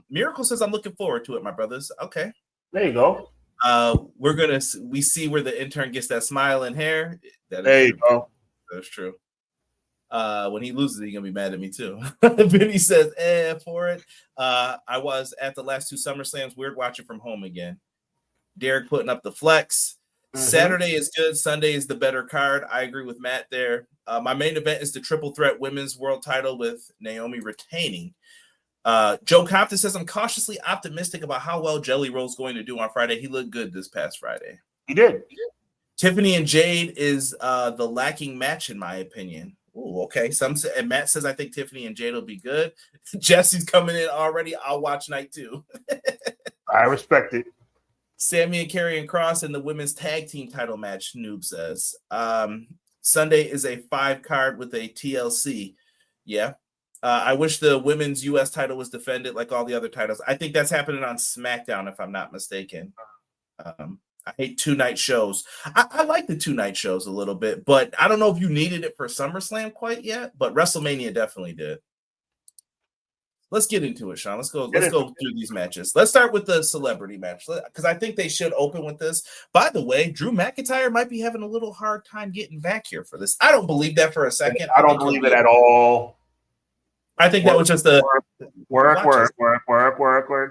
Miracle says I'm looking forward to it, my brothers. Okay. There you go. We see where the intern gets that smile and hair. There you go. That's true. When he loses, he's gonna be mad at me too. Vinny says, for it. I was at the last 2 SummerSlams. Weird watching from home again. Derek putting up the flex. Mm-hmm. Saturday is good. Sunday is the better card. I agree with Matt there. My main event is the triple threat women's world title with Naomi retaining. Joe Compton says, I'm cautiously optimistic about how well Jelly Roll's going to do on Friday. He looked good this past Friday. He did. Tiffany and Jade is the lacking match, in my opinion. Ooh, okay. And Matt says, I think Tiffany and Jade will be good. Jesse's coming in already. I'll watch night 2. I respect it. Sammy and Karrion Kross in the women's tag team title match, Noob says. Sunday is a 5 card with a TLC. Yeah. I wish the women's U.S. title was defended like all the other titles. I think that's happening on SmackDown, if I'm not mistaken. I hate 2-night shows. I like the 2-night shows a little bit, but I don't know if you needed it for SummerSlam quite yet, but WrestleMania definitely did. Let's get into it, Sean. Let's go through these matches. Let's start with the celebrity match, because I think they should open with this. By the way, Drew McIntyre might be having a little hard time getting back here for this. I don't believe that for a second. I don't believe it at all. I think that was just a work.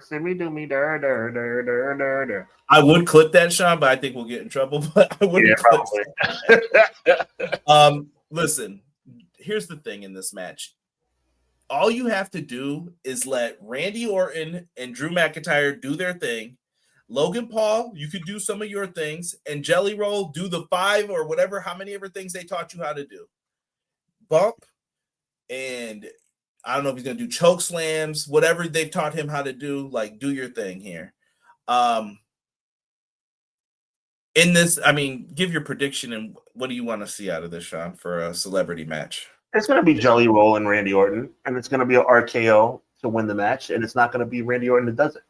Send me, do me, der. I would clip that, Sean, but I think we'll get in trouble. But I wouldn't clip that. Listen, here's the thing in this match. All you have to do is let Randy Orton and Drew McIntyre do their thing. Logan Paul, you could do some of your things, and Jelly Roll do the 5 or whatever, how many ever things they taught you how to do. Bump, and I don't know if he's going to do choke slams, whatever they've taught him how to do, like, do your thing here. In this, I mean, give your prediction, and what do you want to see out of this, Sean, for a celebrity match? It's going to be Jelly Roll and Randy Orton, and it's going to be an RKO to win the match, and it's not going to be Randy Orton that does it.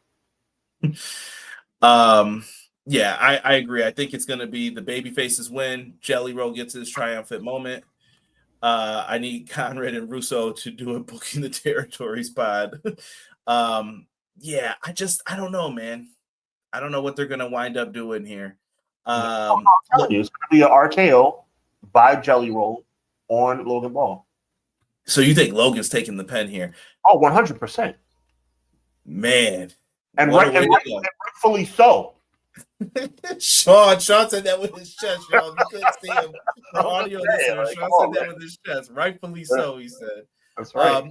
Yeah, I agree. I think it's going to be the babyfaces win. Jelly Roll gets his triumphant moment. I need Conrad and Russo to do a Booking the Territories pod. Yeah, I don't know, man. I don't know what they're going to wind up doing here. I'm telling you, it's going to be an RKO by Jelly Roll on Logan Paul. So you think Logan's taking the pen here? Oh, 100%. Man. And rightfully so. Sean said that with his chest, y'all. You couldn't see him for audio listeners. Sean said that with his chest. Rightfully so, he said. That's right.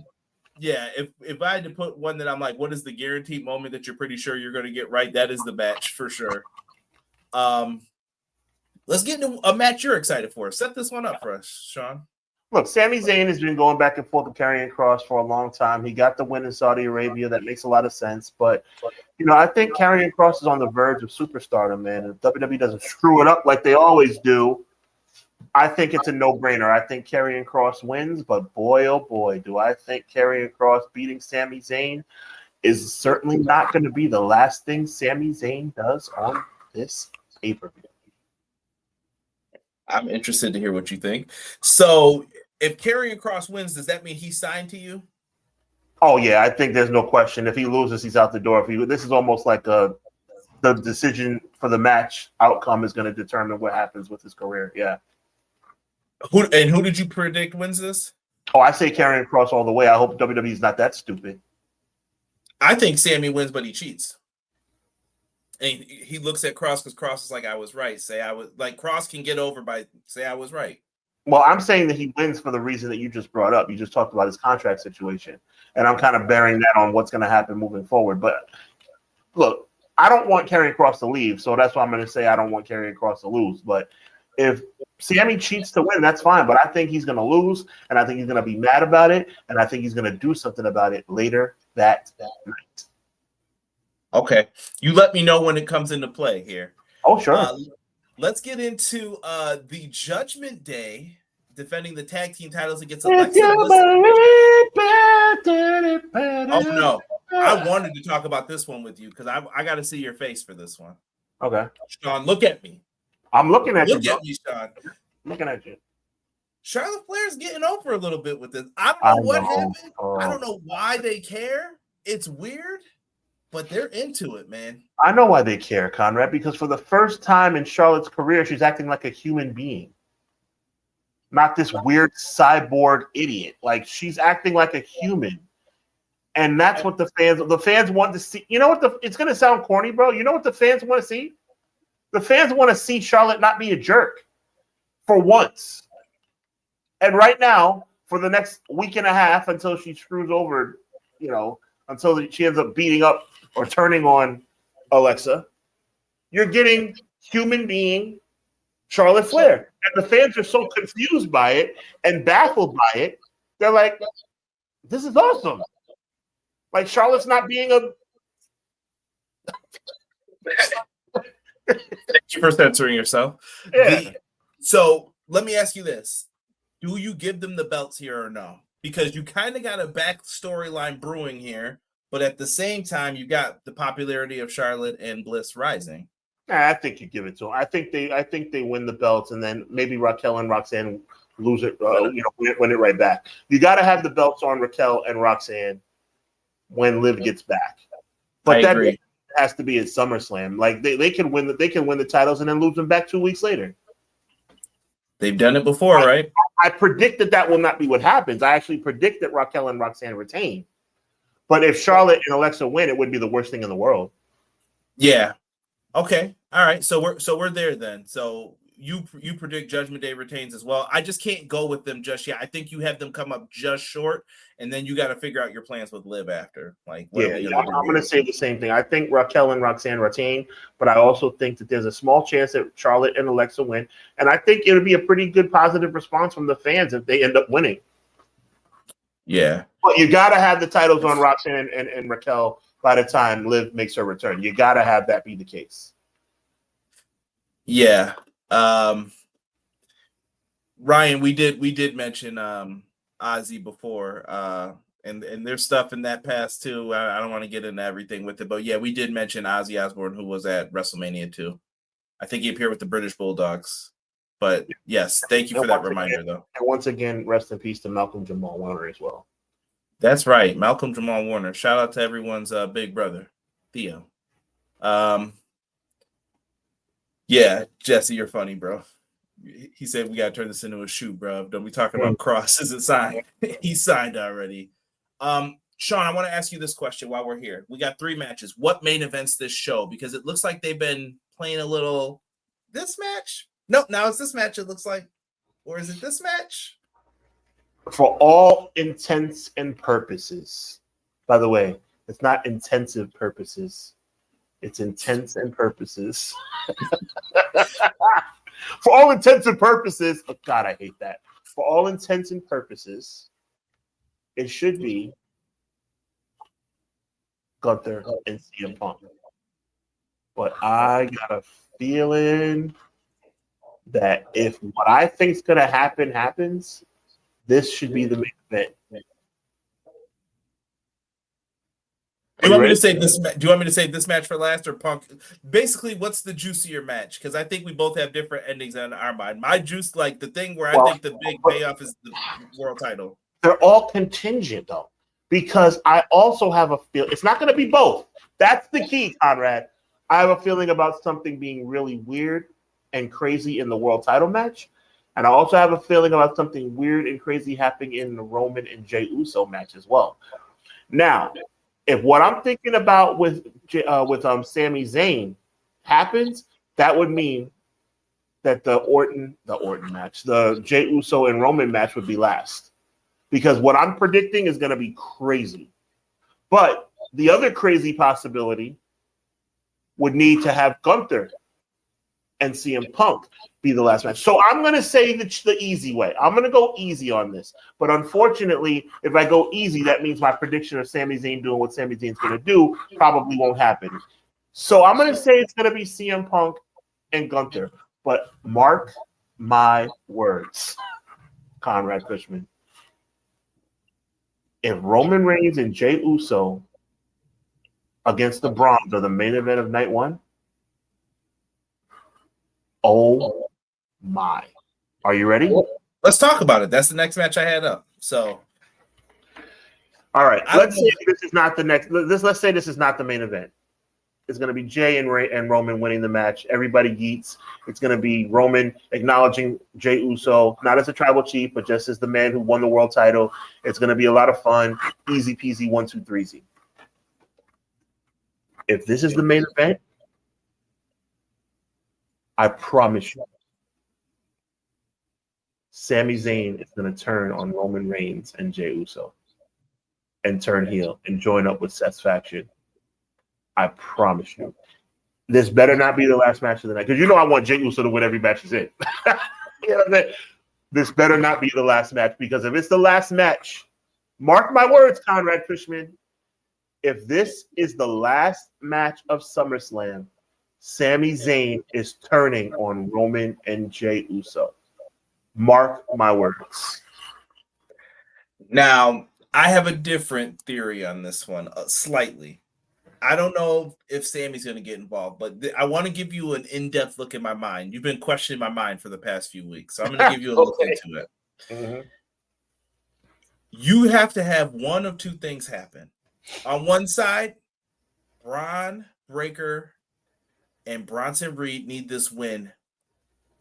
Yeah, if I had to put one that I'm like, what is the guaranteed moment that you're pretty sure you're going to get right? That is the match for sure. Let's get into a match you're excited for. Set this one up for us, Sean. Look, Sami Zayn has been going back and forth with Karrion Kross for a long time. He got the win in Saudi Arabia. That makes a lot of sense. But, I think Karrion Kross is on the verge of superstardom, man. If WWE doesn't screw it up like they always do, I think it's a no-brainer. I think Karrion Kross wins, but boy, oh boy, do I think Karrion Kross beating Sami Zayn is certainly not going to be the last thing Sami Zayn does on this pay-per-view. I'm interested to hear what you think. So, if Karrion Kross wins, does that mean he's signed to you? Oh, yeah, I think there's no question. If he loses, he's out the door. This is almost like the decision for the match outcome is going to determine what happens with his career. Yeah. Who did you predict wins this? Oh, I say Karrion Kross all the way. I hope WWE's not that stupid. I think Sammy wins, but he cheats. And he looks at Kross because Kross is like, I was right. Kross can get over by say I was right. Well, I'm saying that he wins for the reason that you just brought up. You just talked about his contract situation. And I'm kind of bearing that on what's going to happen moving forward. But look, I don't want Karrion Kross to leave, so that's why I'm going to say I don't want Karrion Kross to lose. But if Sammy cheats to win, that's fine. But I think he's going to lose, and I think he's going to be mad about it, and I think he's going to do something about it later that night. Okay. You let me know when it comes into play here. Oh, sure. Let's get into the Judgment Day defending the tag team titles against Alexa Bliss. Oh, no. I wanted to talk about this one with you because I got to see your face for this one. Okay. Sean, look at me. I'm looking at you. Look at me, Sean. Looking at you. Charlotte Flair's getting over a little bit with this. I don't know what happened. I don't know why they care. It's weird. But they're into it, man. I know why they care, Conrad, because for the first time in Charlotte's career, she's acting like a human being. Not this weird cyborg idiot. Like, she's acting like a human. And that's what the fans want to see. You know what it's going to sound corny, bro. You know what the fans want to see? The fans want to see Charlotte not be a jerk for once. And right now, for the next week and a half until she screws over, until she ends up beating up or turning on Alexa. You're getting human being Charlotte Flair. And the fans are so confused by it and baffled by it. They're like, this is awesome. Like, Charlotte's not being a... Thank you for censoring yourself. Yeah. So let me ask you this. Do you give them the belts here or no? Because you kind of got a back storyline brewing here, but at the same time, you got the popularity of Charlotte and Bliss rising. I think you give it to them. I think they win the belts, and then maybe Raquel and Roxanne lose it. Win it right back. You got to have the belts on Raquel and Roxanne when Liv gets back. But that has to be at SummerSlam. Like they can win the titles and then lose them back 2 weeks later. They've done it before, right? I predict that will not be what happens. I actually predict that Raquel and Roxanne retain. But if Charlotte and Alexa win, it wouldn't be the worst thing in the world. Yeah. Okay. All right. So we're there then. So you predict Judgment Day retains as well. I just can't go with them just yet. I think you have them come up just short, and then you got to figure out your plans with Liv after. Like, I'm going to say the same thing. I think Raquel and Roxanne retain, but I also think that there's a small chance that Charlotte and Alexa win, and I think it would be a pretty good positive response from the fans if they end up winning. Yeah. But you got to have the titles on Roxanne and Raquel by the time Liv makes her return. You got to have that be the case. Yeah. Ryan, we did mention Ozzy before, and there's stuff in that past too. I don't want to get into everything with it, but yeah, we did mention Ozzy Osbourne, who was at WrestleMania 2. I think he appeared with the British Bulldogs. But yes, thank you for that reminder, though. And once again, rest in peace to Malcolm Jamal Warner as well. That's right, Malcolm Jamal Warner. Shout out to everyone's big brother, Theo. Yeah, Jesse, you're funny, bro. He said we gotta turn this into a shoot, bro. Don't be talking about Cross isn't signed. He's signed already. Sean, I want to ask you this question while we're here. We got 3 matches. What main events this show? Because it looks like they've been playing a little this match. Nope, now it's this match, it looks like. Or is it this match? For all intents and purposes. By the way, it's not intensive purposes. It's intents and purposes. For all intents and purposes, oh God, I hate that. For all intents and purposes, it should be Gunther and CM Punk. But I got a feeling that if what I think is going to happen happens, this should be the main event. Do you want me to say this? Do you want me to say this match for last or Punk? Basically, what's the juicier match? Because I think we both have different endings in our mind. My juice, like the thing where I think the big payoff is the world title. They're all contingent, though, because I also have a feel it's not going to be both. That's the key, Conrad. I have a feeling about something being really weird and crazy in the world title match, and I also have a feeling about something weird and crazy happening in the Roman and Jey Uso match as well. Now, if what I'm thinking about with Sami Zayn happens, that would mean that the Orton match, the Jey Uso and Roman match would be last. Because what I'm predicting is going to be crazy. But the other crazy possibility would need to have Gunther and CM Punk be the last match. So I'm going to say the easy way. I'm going to go easy on this. But unfortunately, if I go easy, that means my prediction of Sami Zayn doing what Sami Zayn's going to do probably won't happen. So I'm going to say it's going to be CM Punk and Gunther. But mark my words, Conrad Cushman. If Roman Reigns and Jey Uso against the Browns are the main event of night 1, oh my. Are you ready? Let's talk about it. That's the next match I had up. So all right. Let's say this is not the next. Let's say this is not the main event. It's going to be Jey and Roman winning the match. Everybody yeets. It's going to be Roman acknowledging Jey Uso, not as a tribal chief, but just as the man who won the world title. It's going to be a lot of fun. Easy peasy, 1, 2, 3 easy. If this is the main event, I promise you, Sami Zayn is going to turn on Roman Reigns and Jey Uso. and turn heel and join up with Seth's faction. I promise you. This better not be the last match of the night. Because I want Jey Uso to win every match he's in. You know what I'm saying? This better not be the last match, because if it's the last match, mark my words, Conrad Fishman, if this is the last match of SummerSlam, Sami Zayn is turning on Roman and Jey Uso. Mark my words. Now, I have a different theory on this one, slightly. I don't know if Sammy's going to get involved, but I want to give you an in-depth look in my mind. You've been questioning my mind for the past few weeks, so I'm going to give you a look into it. Mm-hmm. You have to have one of two things happen. On one side, Braun Breaker and Bronson Reed need this win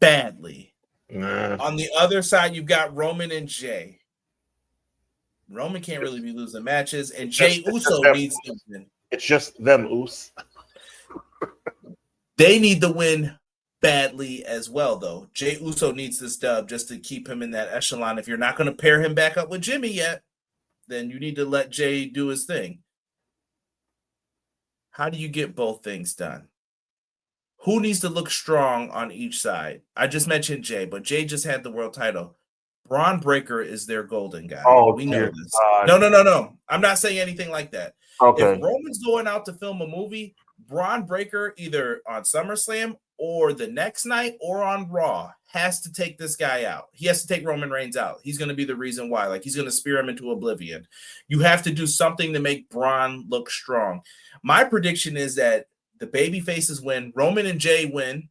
badly. On the other side, you've got Roman and Jay. Roman can't really be losing matches, and Jey Uso needs to win. It's just them, Us. They need the win badly as well, though. Jey Uso needs this dub just to keep him in that echelon. If you're not going to pair him back up with Jimmy yet, then you need to let Jay do his thing. How do you get both things done? Who needs to look strong on each side? I just mentioned Jay, but Jay just had the world title. Braun Breaker is their golden guy. Oh, we know this. God. No. I'm not saying anything like that. Okay. If Roman's going out to film a movie, Braun Breaker, either on SummerSlam or the next night or on Raw, has to take this guy out. He has to take Roman Reigns out. He's going to be the reason why. Like, he's going to spear him into oblivion. You have to do something to make Braun look strong. My prediction is that the baby faces win. Roman and Jay win.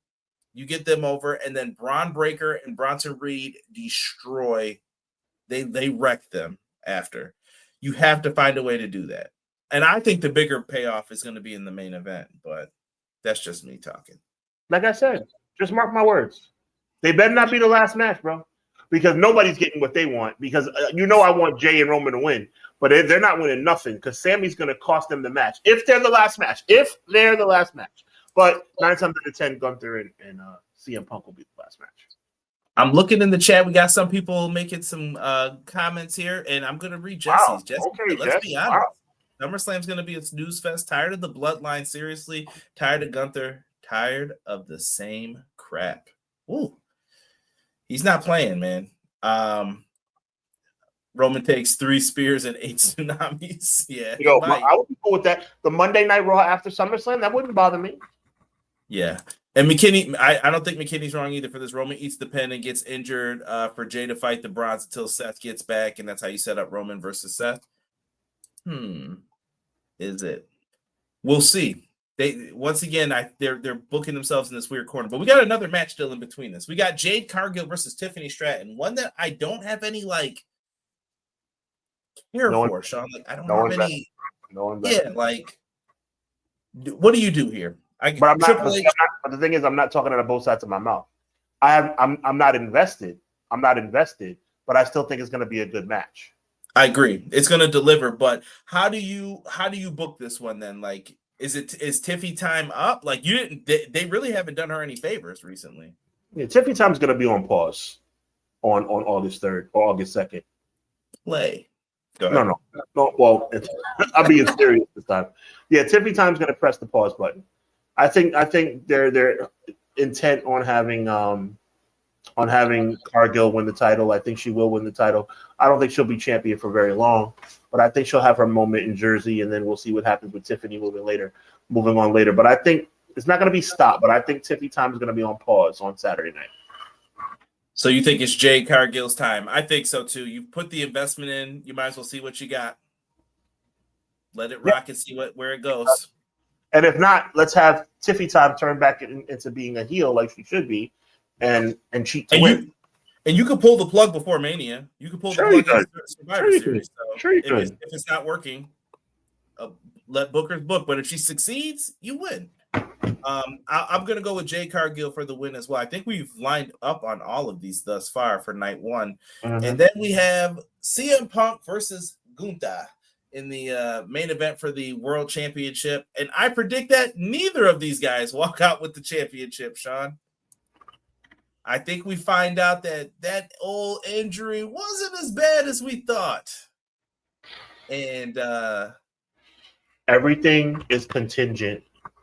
You get them over, and then Braun Breaker and Bronson Reed destroy. They wreck them after. You have to find a way to do that. And I think the bigger payoff is going to be in the main event, but that's just me talking. Like I said, just mark my words. They better not be the last match, bro, because nobody's getting what they want. Because I want Jay and Roman to win, but they're not winning nothing because Sammy's going to cost them the match if they're the last match. But 9 times out of 10, Gunther and CM Punk will be the last match. I'm looking in the chat. We got some people making some comments here, and I'm going to read Jesse's. Wow. Jesse, okay, let's be honest. Wow. SummerSlam's going to be a snooze fest. Tired of the bloodline, seriously. Tired of Gunther. Tired of the same crap. Ooh. He's not playing, man. Roman takes 3 spears and 8 tsunamis. Yeah. I would be cool with that. The Monday Night Raw after SummerSlam, that wouldn't bother me. Yeah. And McKinney, I don't think McKinney's wrong either for this. Roman eats the pin and gets injured for Jay to fight the Bronze until Seth gets back, and that's how you set up Roman versus Seth. Is it? We'll see. They're booking themselves in this weird corner. But we got another match still in between this. We got Jade Cargill versus Tiffany Stratton, one that I don't have any care for, Sean. Like, I don't have any. What do you do here? But the thing is, I'm not talking out of both sides of my mouth. I'm not invested. But I still think it's going to be a good match. I agree. It's going to deliver. But how do you book this one then? Like, is Tiffy time up? Like, they really haven't done her any favors recently. Yeah, Tiffy time is going to be on pause on August 3rd or August 2nd. Play. Go ahead. No. Well, I'm being serious this time. Yeah, Tiffy time's going to press the pause button. I think they're intent on having Cargill win the title. I think she will win the title. I don't think she'll be champion for very long, but I think she'll have her moment in Jersey, and then we'll see what happens with Tiffany moving on later. But I think it's not going to be stopped. But I think Tiffy time is going to be on pause on Saturday night. So you think it's Jade Cargill's time? I think so too. You put the investment in, you might as well see what you got. Let it rock and see where it goes. And if not, let's have Tiffy time turn back into being a heel like she should be, and cheat to win. And you could pull the plug before Mania. You could pull the plug in Survivor Series. So if it's not working, let Booker's book. But if she succeeds, you win. I'm going to go with Jay Cargill for the win as well. I think we've lined up on all of these thus far for night one. Mm-hmm. And then we have CM Punk versus Gunther in the main event for the World Championship. And I predict that neither of these guys walk out with the championship, Sean. I think we find out that old injury wasn't as bad as we thought. And everything is contingent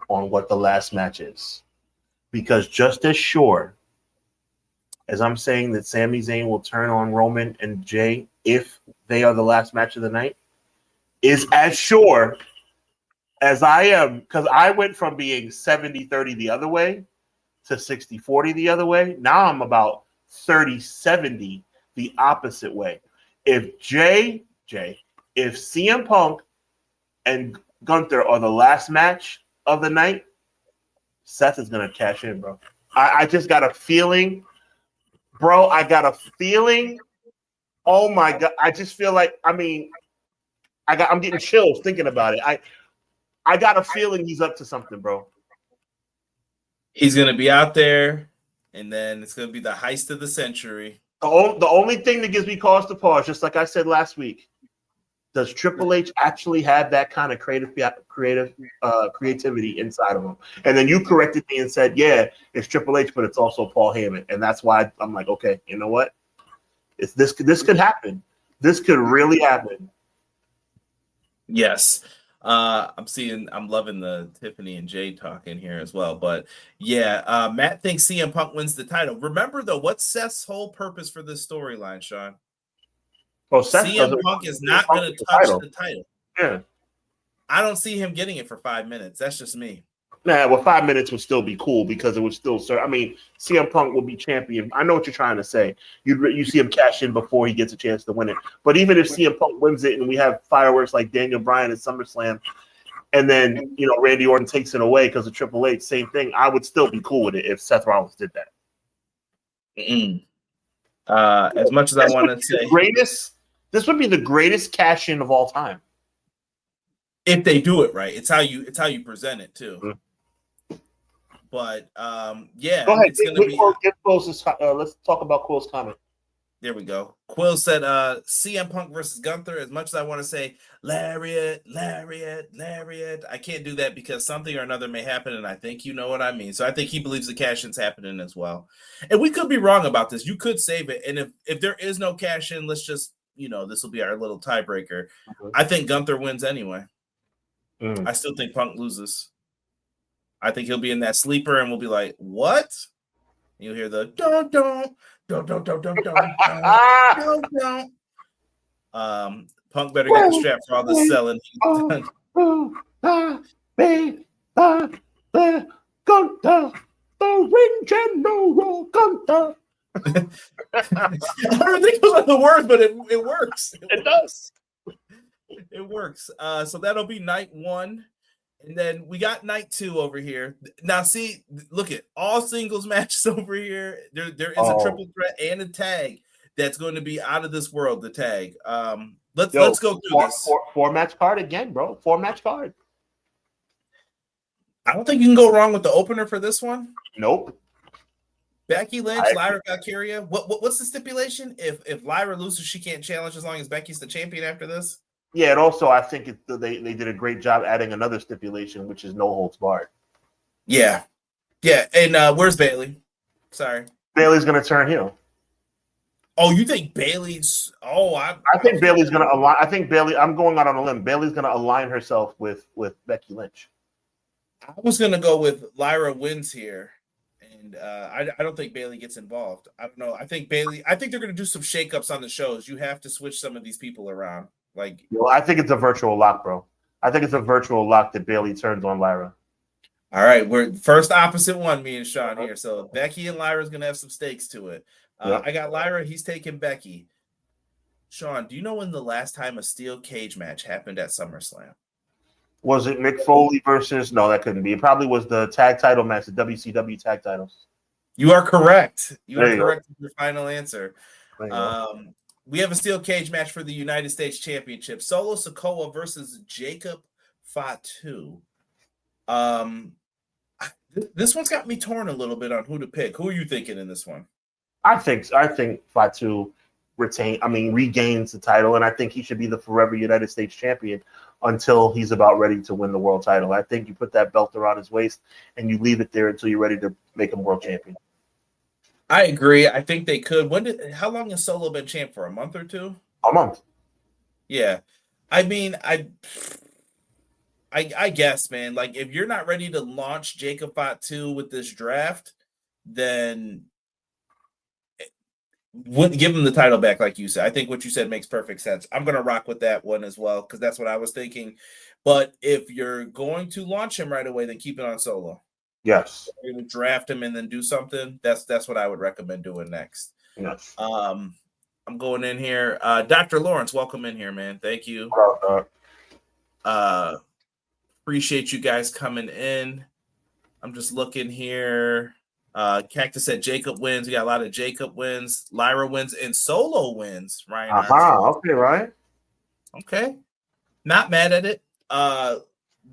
on what the last match is. Because just as sure as I'm saying that Sami Zayn will turn on Roman and Jay if they are the last match of the night, is as sure as I am, because I went from being 70-30 the other way to 60-40 the other way. Now I'm about 30-70 the opposite way. If if CM Punk and Gunther are the last match of the night, Seth is going to cash in, bro. I just got a feeling, bro. I got a feeling. Oh, my God. I just feel like, I'm getting chills thinking about it. I got a feeling he's up to something, bro. He's going to be out there, and then it's going to be the heist of the century. The only thing that gives me cause to pause, just like I said last week, does Triple H actually have that kind of creativity inside of him? And then you corrected me and said, yeah, it's Triple H, but it's also Paul Heyman. And that's why I'm like, okay, you know what? This could happen. This could really happen. Yes. I'm loving the Tiffany and Jay talk in here as well. But yeah, Matt thinks CM Punk wins the title. Remember, though, what's Seth's whole purpose for this storyline, Sean? Well, CM Punk is not going to touch the title. Yeah. I don't see him getting it for 5 minutes. That's just me. Nah, well, 5 minutes would still be cool because it would still serve. I mean, CM Punk will be champion. I know what you're trying to say. You see him cash in before he gets a chance to win it. But even if CM Punk wins it and we have fireworks like Daniel Bryan at SummerSlam, and then Randy Orton takes it away because of Triple H, same thing. I would still be cool with it if Seth Rollins did that. As much as I want to say, this would be the greatest cash in of all time if they do it right. It's how you present it too. Mm-hmm. But yeah, go ahead. It's gonna be. Let's talk about Quill's comment. There we go. Quill said CM Punk versus Gunther. As much as I want to say lariat, I can't do that because something or another may happen, and I think you know what I mean. So I think he believes the cash-in's happening as well. And we could be wrong about this. You could save it. And if there is no cash-in, let's just, this will be our little tiebreaker. Mm-hmm. I think Gunther wins anyway. I still think Punk loses. I think he'll be in that sleeper, and we'll be like, what? You'll hear the don't. Punk better get the strap for all the selling. Gunther, the ring general Gunther. I don't think those are the words, but it works. It does. It works. So that'll be night 1. And then we got night 2 over here. Now, see, look at all singles matches over here. There is a triple threat and a tag that's going to be out of this world. The tag. Let's go through this. Four match card again, bro. 4-match card. I don't think you can go wrong with the opener for this one. Nope. Becky Lynch, Lyra Valkyria. What's the stipulation? If Lyra loses, she can't challenge as long as Becky's the champion after this. Yeah, and also I think they did a great job adding another stipulation, which is no holds barred. Yeah. And where's Bayley? Sorry, Bayley's gonna turn heel. Oh, you think Bayley's? Oh, I think Bayley's gonna align. I think Bayley. I'm going out on a limb. Bayley's gonna align herself with Becky Lynch. I was gonna go with Lyra wins here, and I don't think Bayley gets involved. I don't know. I think they're gonna do some shakeups on the shows. You have to switch some of these people around. I think it's a virtual lock, bro. I think it's a virtual lock that Bayley turns on Lyra. All right, we're first opposite one, me and Sean here. So Becky and Lyra's gonna have some stakes to it. I got Lyra. He's taking Becky. Sean, do you know when the last time a steel cage match happened at SummerSlam? Was it Mick Foley versus? No, that couldn't be. It probably was the tag title match, the WCW tag titles. You are correct. You are correct with your final answer. We have a steel cage match for the United States Championship. Solo Sikoa versus Jacob Fatu. This one's got me torn a little bit on who to pick. Who are you thinking in this one? I think Fatu regains the title, and I think he should be the forever United States champion until he's about ready to win the world title. I think you put that belt around his waist and you leave it there until you're ready to make him world champion. I agree. I think they could. How long has Solo been champ for? A month or two? A month. Yeah. I mean, I guess, man. Like, if you're not ready to launch Jacob Fatu with this draft, then wouldn't give him the title back, like you said. I think what you said makes perfect sense. I'm gonna rock with that one as well because that's what I was thinking. But if you're going to launch him right away, then keep it on Solo. Yes. You're gonna draft him and then do something. That's what I would recommend doing next. Yes. I'm going in here. Dr. Lawrence, welcome in here, man. Thank you. Appreciate you guys coming in. I'm just looking here. Cactus said Jacob wins. We got a lot of Jacob wins, Lyra wins, and Solo wins. Ryan. Okay, right. Okay. Not mad at it.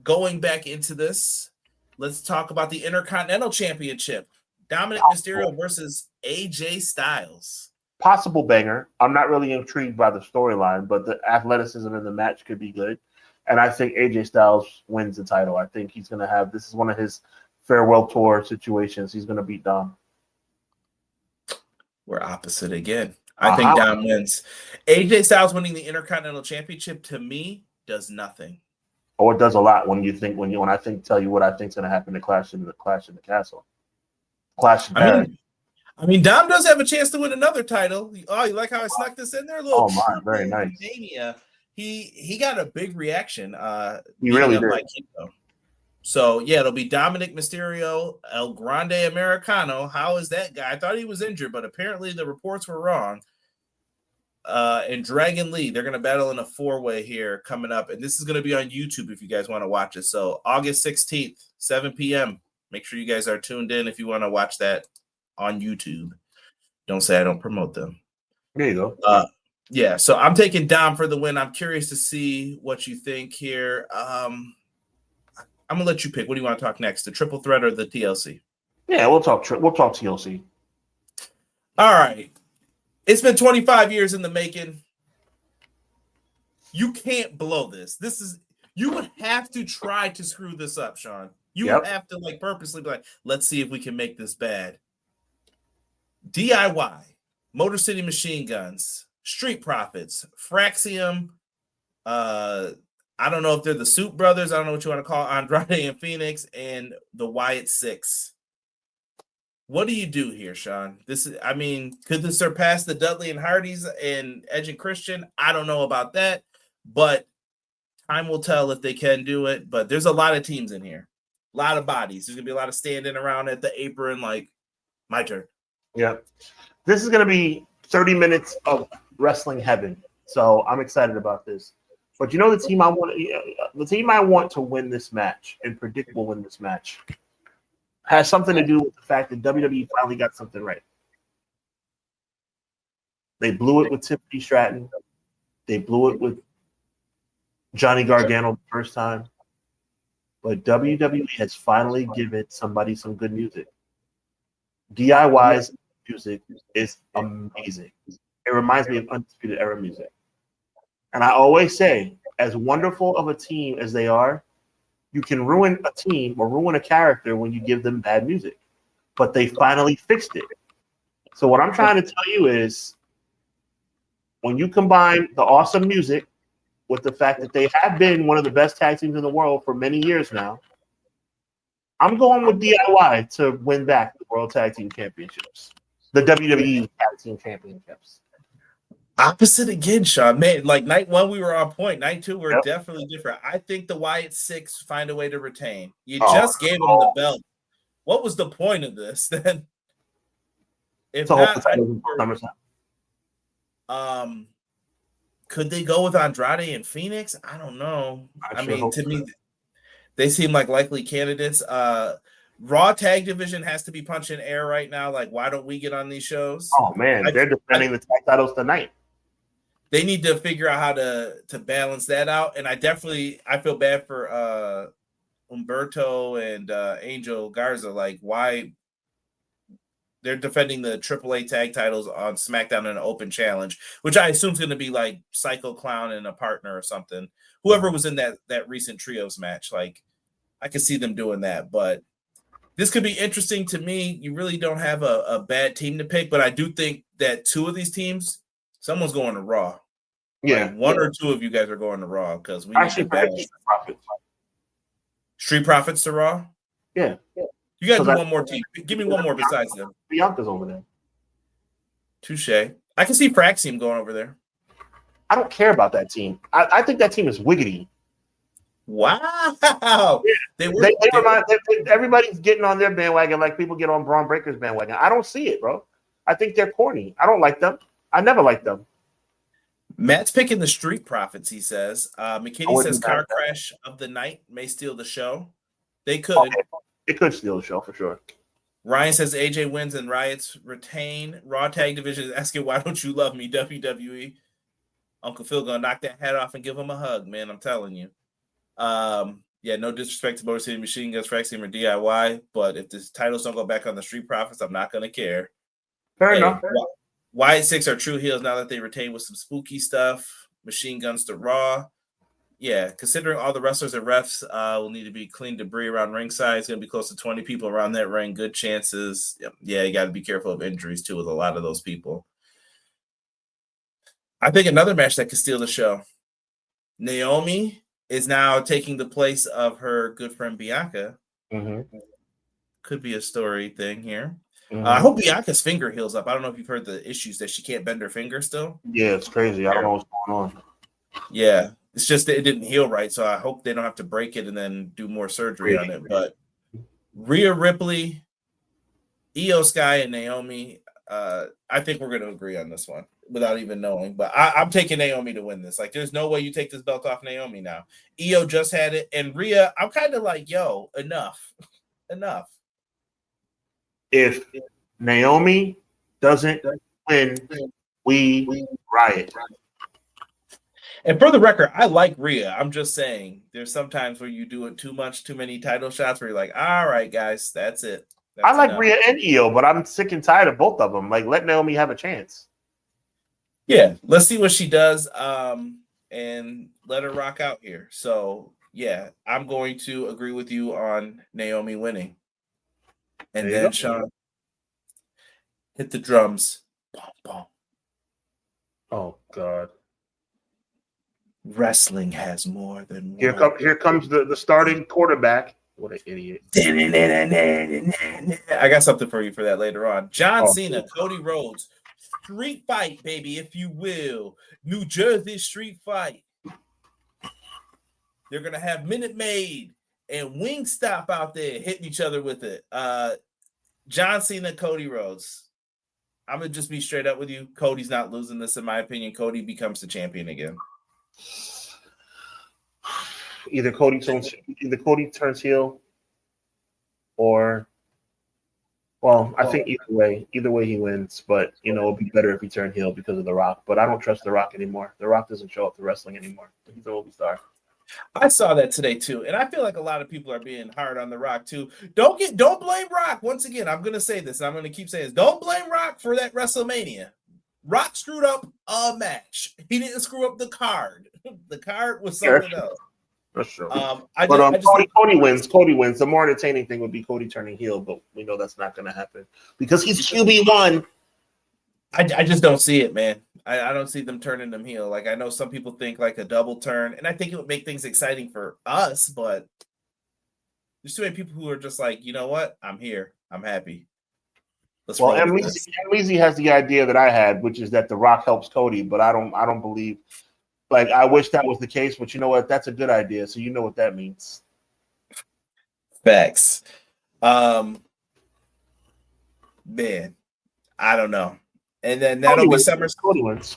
Going back into this, let's talk about the Intercontinental Championship. Dominic Mysterio versus AJ Styles. Possible banger. I'm not really intrigued by the storyline, but the athleticism in the match could be good. And I think AJ Styles wins the title. I think he's going to have, this is one of his farewell tour situations. He's going to beat Dom. We're opposite again. I think Dom wins. AJ Styles winning the Intercontinental Championship to me does nothing. Oh, it does a lot when I tell you what I think is going to happen to Clash in the Castle. Clash in Paris. I mean, Dom does have a chance to win another title. Oh, you like how I snuck this in there? Oh my, very nice. Mania. He got a big reaction. He really did. So yeah, it'll be Dominic Mysterio, El Grande Americano. How is that guy? I thought he was injured, but apparently the reports were wrong. And Dragon Lee, they're going to battle in a 4-way here coming up. And this is going to be on YouTube if you guys want to watch it. So August 16th, 7 p.m. Make sure you guys are tuned in if you want to watch that on YouTube. Don't say I don't promote them. There you go. Yeah, so I'm taking Dom for the win. I'm curious to see what you think here. I'm going to let you pick. What do you want to talk next? The triple threat or the TLC? Yeah, we'll talk TLC. All right. It's been 25 years in the making. You can't blow this. You would have to try to screw this up, Sean. You would have to purposely be like, let's see if we can make this bad. DIY, Motor City Machine Guns, Street Profits, Fraxium. I don't know if they're the Soup Brothers. I don't know what you want to call Andrade and Phoenix, and the Wyatt Six. What do you do here, Sean? Could this surpass the Dudley and Hardys and Edge and Christian? I don't know about that, but time will tell if they can do it. But there's a lot of teams in here, a lot of bodies. There's gonna be a lot of standing around at the apron, like my turn. Yeah, this is gonna be 30 minutes of wrestling heaven. So I'm excited about this. But you know the team I want to win this match and predict will win this match has something to do with the fact that WWE finally got something right. They blew it with Tiffany Stratton. They blew it with Johnny Gargano the first time. But WWE has finally given somebody some good music. DIY's music is amazing. It reminds me of Undisputed Era music. And I always say, as wonderful of a team as they are, you can ruin a team or ruin a character when you give them bad music. But they finally fixed it. So what I'm trying to tell you is, when you combine the awesome music with the fact that they have been one of the best tag teams in the world for many years now, I'm going with DIY to win back the World Tag Team Championships. The WWE Tag Team Championships. Opposite again, Sean. Man, night one, we were on point. Night two, we're definitely different. I think the Wyatt Six find a way to retain. You just gave them the belt. What was the point of this then? If not, could they go with Andrade and Phoenix? I don't know. To me, they seem like likely candidates. Raw tag division has to be punching air right now. Why don't we get on these shows? Oh man, they're defending the tag titles tonight. They need to figure out how to balance that out. And I feel bad for Humberto and Angel Garza. Why they're defending the AAA tag titles on SmackDown in an open challenge, which I assume is going to be Psycho Clown and a partner or something. Whoever was in that recent trios match, I could see them doing that. But this could be interesting to me. You really don't have a bad team to pick, but I do think that two of these teams, someone's going to Raw. Yeah, Like one or two of you guys are going to Raw because we need actually, to balance. Street Profits to Raw. Yeah. You got to do one more team. Give me one more besides them. Bianca's over there. Touche. I can see Praxium going over there. I don't care about that team. I think that team is wiggity. Wow. Yeah. Everybody's getting on their bandwagon like people get on Braun Breaker's bandwagon. I don't see it, bro. I think they're corny. I don't like them. I never liked them. Matt's picking the Street Profits, he says. McKinney says car crash of the night may steal the show. They could. Okay. It could steal the show for sure. Ryan says AJ wins and Riots retain. Raw Tag Division is asking, why don't you love me, WWE? Uncle Phil gonna knock that hat off and give him a hug, man. I'm telling you. Yeah, no disrespect to Motor City Machine Guns, Praxium, or DIY, but if the titles don't go back on the Street Profits, I'm not gonna care. Fair enough. Wyatt 6 are true heels now that they retain with some spooky stuff. Machine Guns to Raw. Yeah, considering all the wrestlers and refs will need to be clean debris around ringside. It's going to be close to 20 people around that ring. Good chances. Yeah, you got to be careful of injuries, too, with a lot of those people. I think another match that could steal the show. Naomi is now taking the place of her good friend Bianca. Mm-hmm. Could be a story thing here. Mm-hmm. I hope Bianca's finger heals up. I don't know if you've heard the issues that she can't bend her finger still. Yeah, it's crazy. I don't know what's going on. Yeah, it's just that it didn't heal right, so I hope they don't have to break it and then do more surgery on it. But Rhea Ripley, Io Sky, and Naomi, I think we're going to agree on this one without even knowing. But I'm taking Naomi to win this. Like, there's no way you take this belt off Naomi now. Io just had it, and Rhea, I'm kind of like, yo, enough. If Naomi doesn't win, we riot. And for the record, I like Rhea. I'm just saying there's sometimes where you do it too much, too many title shots where you're like, all right, guys, that's it. That's I like Rhea and Io, but I'm sick and tired of both of them. Like, let Naomi have a chance. Yeah, let's see what she does and let her rock out here. So, yeah, I'm going to agree with you on Naomi winning. And then, Sean, hit the drums. Boom, boom. Oh, God. Wrestling has more than one. Here comes the starting quarterback. What an idiot. I got something for you for that later on. John Cena, Cody Rhodes. Street fight, baby, if you will. New Jersey street fight. They're going to have Minute Maid and Wingstop out there hitting each other with it. John Cena, Cody Rhodes. I'm going to just be straight up with you. Cody's not losing this, in my opinion. Cody becomes the champion again. Either Cody turns heel, or, well, I think either way he wins. But it'd be better if he turned heel because of The Rock. But I don't trust The Rock anymore. The Rock doesn't show up to wrestling anymore. He's a movie star. I saw that today too, and I feel like a lot of people are being hard on The Rock too. Don't blame Rock. Once again, I'm gonna say this, and I'm gonna keep saying this. Don't blame Rock for that WrestleMania. Rock screwed up a match. He didn't screw up the card. The card was something else. That's true. Cody wins. Cody wins. The more entertaining thing would be Cody turning heel, but we know that's not going to happen because he's QB1. I just don't see it, man. I don't see them turning them heel. Like, I know some people think like a double turn, and I think it would make things exciting for us, but there's too many people who are just like, you know what? I'm here. I'm happy. Weezy has the idea that I had, which is that The Rock helps Cody, but I don't believe. Like, I wish that was the case, but you know what? That's a good idea, so you know what that means. Facts. Man, I don't know. And then that'll be SummerSlam.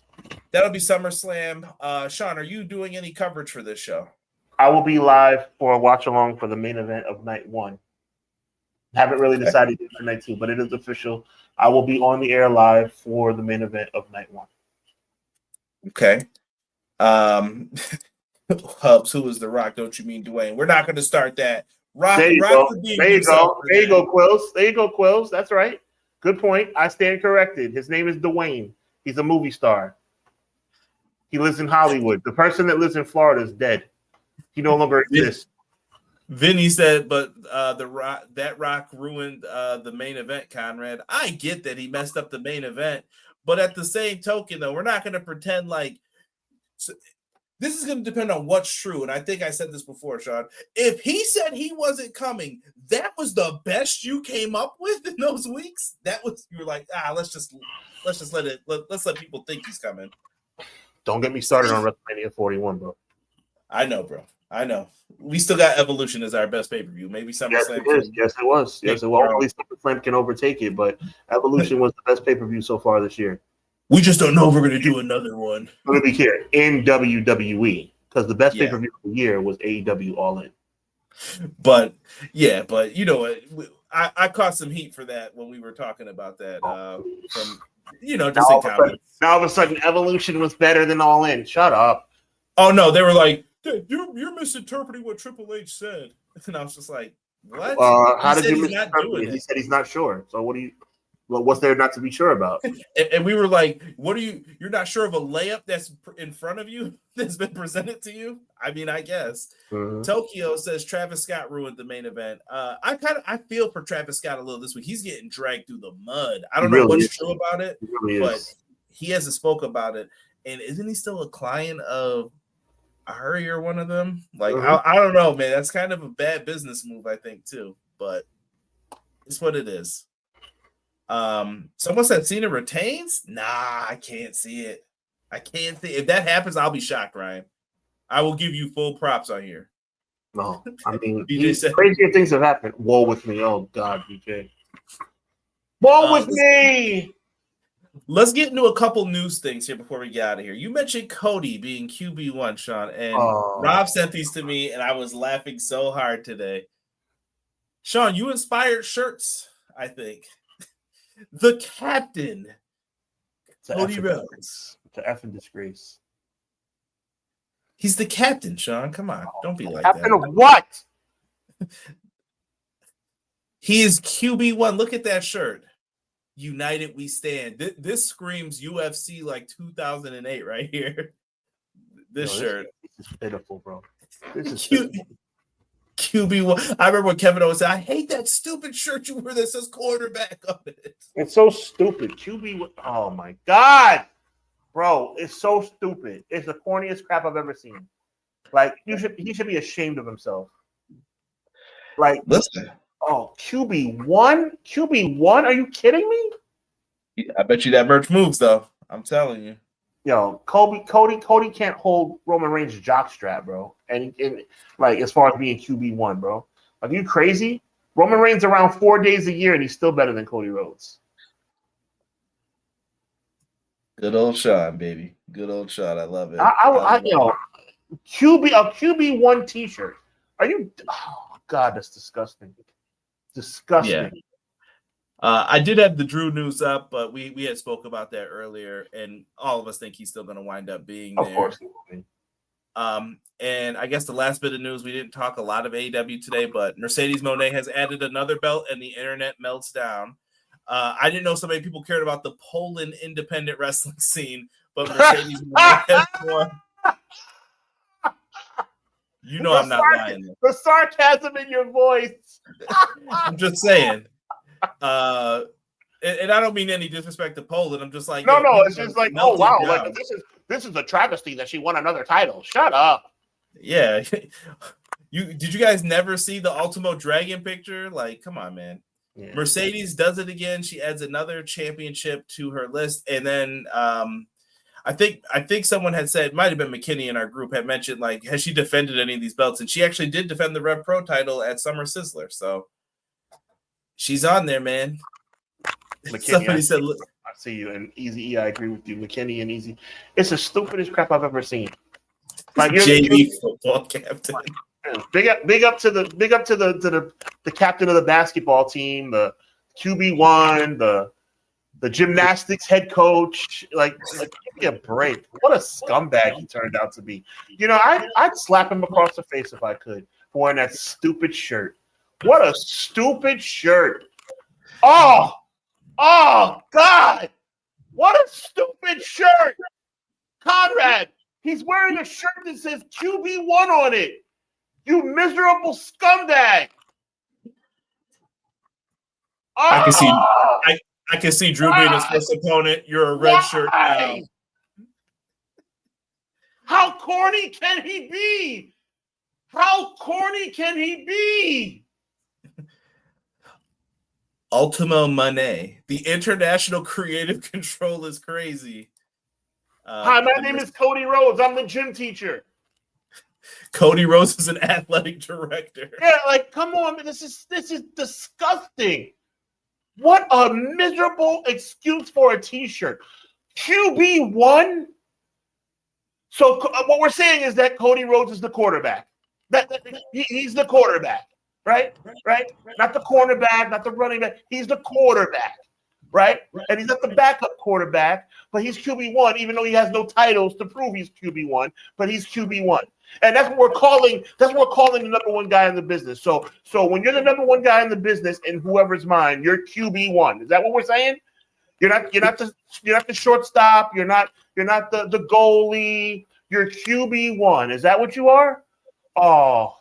That'll be SummerSlam. Sean, are you doing any coverage for this show? I will be live for a watch along for the main event of night 1. Haven't really decided yet for night 2, but it is official. I will be on the air live for the main event of night 1. Okay. Hubs, who is The Rock? Don't you mean Dwayne? We're not going to start that. There you go. There you go, Quills. There you go, Quills. That's right. Good point. I stand corrected. His name is Dwayne. He's a movie star. He lives in Hollywood. The person that lives in Florida is dead. He no longer exists. Vinny said, but that Rock ruined the main event, Conrad. I get that he messed up the main event, but at the same token, though, we're not going to pretend like So this is going to depend on what's true. And I think I said this before, Sean. If he said he wasn't coming, that was the best you came up with in those weeks. That was, you were like, let's just let's let people think he's coming. Don't get me started on WrestleMania 41, bro. I know, bro. I know. We still got Evolution as our best pay-per-view. Maybe SummerSlam. Yes, it was. Yes, it was. Hopefully SummerSlam can overtake it, but Evolution was the best pay-per-view so far this year. We just don't know if we're going to do another one. Let me be clear. In WWE, because the best pay-per-view of the year was AEW All In. But you know what? I caught some heat for that when we were talking about that from, just in comments. Now all of a sudden, Evolution was better than All In. Shut up. Oh, no, they were like, you're misinterpreting what Triple H said. And I was just like, what? How did you misinterpret it? He said he's not sure. So what's there not to be sure about? And we were like, you're not sure of a layup that's in front of you that's been presented to you? I mean, I guess. Mm-hmm. Tokyo says Travis Scott ruined the main event. I feel for Travis Scott a little this week. He's getting dragged through the mud. I don't know what's true about it, but he hasn't spoke about it. And isn't he still a client of Ari or one of them? Like, I don't know, man. That's kind of a bad business move, I think, too. But it's what it is. Someone said Cena retains? Nah, I can't see it. I can't see. If that happens, I'll be shocked, Ryan. I will give you full props on here. No, I mean, crazier things have happened. Woe with me. Oh, God, BJ. Woe with me! Let's get into a couple news things here before we get out of here. You mentioned Cody being QB1, Sean, and Rob sent these to me, and I was laughing so hard today. Sean, you inspired shirts, I think. The captain, Cody Rhodes. To effing disgrace. He's the captain, Sean. Come on. Don't be like captain that. Captain of what? He is QB1. Look at that shirt. United we stand. This screams UFC like 2008 right here. This shirt. This is pitiful, bro. This is QB1. I remember when Kevin Owens said, I hate that stupid shirt you wear that says quarterback on it. It's so stupid. QB1. Oh, my God. Bro, it's so stupid. It's the corniest crap I've ever seen. Like, he should be ashamed of himself. Like, listen. Oh, QB1? QB1? Are you kidding me? I bet you that merch moves, though. I'm telling you. Yo, Cody can't hold Roman Reigns' jockstrap, bro. And like, as far as being QB1, bro. Are you crazy? Roman Reigns around 4 days a year, and he's still better than Cody Rhodes. Good old Sean, baby. Good old Sean. I love it. A QB1 T-shirt. Are you? Oh God, that's disgusting. Disgusting. Yeah. I did have the Drew news up, but we had spoke about that earlier, and all of us think he's still going to wind up being there. Of course he will be. And I guess the last bit of news, we didn't talk a lot of AEW today, but Mercedes Moné has added another belt, and the internet melts down. I didn't know so many people cared about the Poland independent wrestling scene, but Mercedes Moné has won. You know I'm not lying. The sarcasm in your voice. I'm just saying. And I don't mean any disrespect to Poland. I'm just like, no, it's just like, oh wow, like this is a travesty that she won another title. Shut up. Yeah. Did you guys never see the Ultimo Dragon picture? Like, come on, man. Yeah. Mercedes does it again. She adds another championship to her list, and then I think someone had said, might have been McKinney in our group, had mentioned, like, has she defended any of these belts? And she actually did defend the Rev Pro title at Summer Sizzler. So she's on there, man. McKinney, somebody said, I see you. And Easy E, I agree with you. McKinney and Easy. It's the stupidest crap I've ever seen. Like JV football captain. Big up to the captain of the basketball team, the QB1, the gymnastics head coach. Like give me a break. What a scumbag he turned out to be. You know, I'd slap him across the face if I could for wearing that stupid shirt. What a stupid shirt. Oh God. What a stupid shirt. Conrad, he's wearing a shirt that says QB1 on it. You miserable scumbag. Oh! I can see Drew being his first opponent. You're a red shirt now. How corny can he be? How corny can he be? Ultimo Monet. The international creative control is crazy. Hi, my name is Cody Rhodes. I'm the gym teacher. Cody Rhodes is an athletic director. Yeah, like, come on, this is disgusting. What a miserable excuse for a t-shirt. QB1? So what we're saying is that Cody Rhodes is the quarterback. He's the quarterback, right? Right? Not the cornerback, not the running back. He's the quarterback, right? And he's not the backup quarterback, but he's QB1, even though he has no titles to prove he's QB1, but he's QB1. And that's what we're calling the number one guy in the business. So when you're the number one guy in the business in whoever's mind, you're QB1. Is that what we're saying? You're not the shortstop, you're not the goalie, you're QB1. Is that what you are? Oh,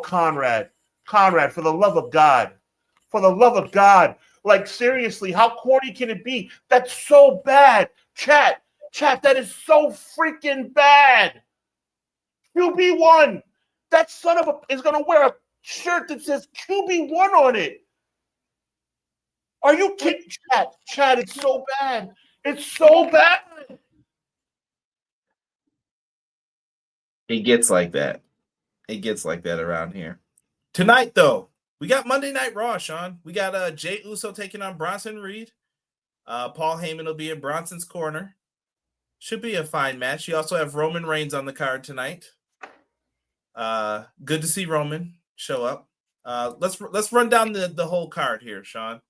Conrad, for the love of God. For the love of God. Like, seriously, how corny can it be? That's so bad. Chat, that is so freaking bad. QB1. That son of a is going to wear a shirt that says QB1 on it. Are you kidding? Chat, it's so bad. It's so bad. It gets like that. It gets like that around here. Tonight, though, we got Monday Night Raw, Sean. We got Jey Uso taking on Bronson Reed. Paul Heyman will be in Bronson's corner. Should be a fine match. You also have Roman Reigns on the card tonight. Good to see Roman show up. Let's run down the whole card here, Sean.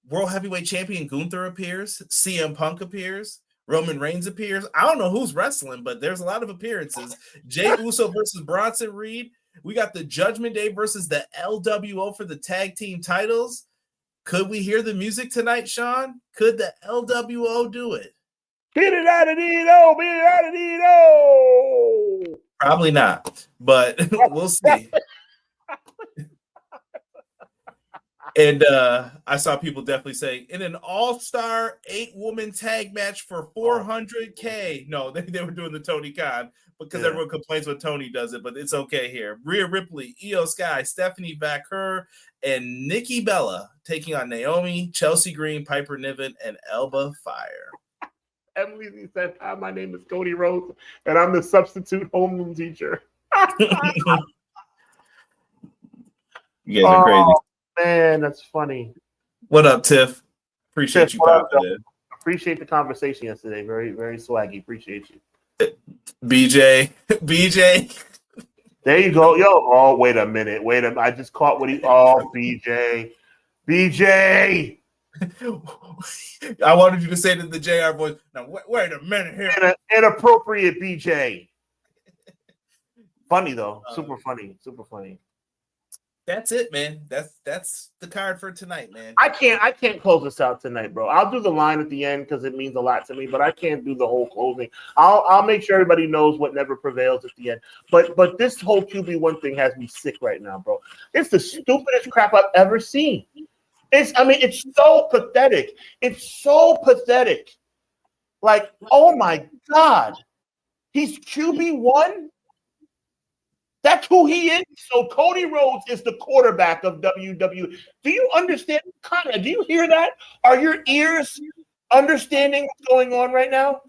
World Heavyweight Champion Gunther appears. CM Punk appears. Roman Reigns appears. I don't know who's wrestling, but there's a lot of appearances. Jey Uso versus Bronson Reed. We got the Judgment Day versus the LWO for the tag team titles. Could we hear the music tonight, Sean? Could the LWO do it? Beat it out of Dino! Beat it out of Dino! Probably not, but we'll see. And I saw people definitely say, in an all-star 8-woman tag match for $400K. No, they were doing the Tony Khan because everyone complains when Tony does it, but it's okay here. Rhea Ripley, Io Sky, Stephanie Vaquer, and Nikki Bella taking on Naomi, Chelsea Green, Piper Niven, and Elba Fire. Emily said, hi, my name is Cody Rhodes, and I'm the substitute homeroom teacher. You guys are crazy. Man, that's funny. What up, Tiff? Appreciate Tiff, you popping in. Appreciate the conversation yesterday. Very, very swaggy. Appreciate you. BJ. There you go. Yo, oh, wait a minute. I just caught what he. Oh, BJ. I wanted you to say it in the JR voice. Now, wait a minute here. Inappropriate BJ. Funny, though. Super funny. That's it, man. That's the card for tonight, man. I can't close this out tonight, bro. I'll do the line at the end because it means a lot to me, but I can't do the whole closing. I'll make sure everybody knows what never prevails at the end. But this whole QB1 thing has me sick right now, bro. It's the stupidest crap I've ever seen. It's so pathetic. It's so pathetic. Like, oh my God. He's QB1? That's who he is. So Cody Rhodes is the quarterback of WWE. Do you understand? Conrad, do you hear that? Are your ears understanding what's going on right now?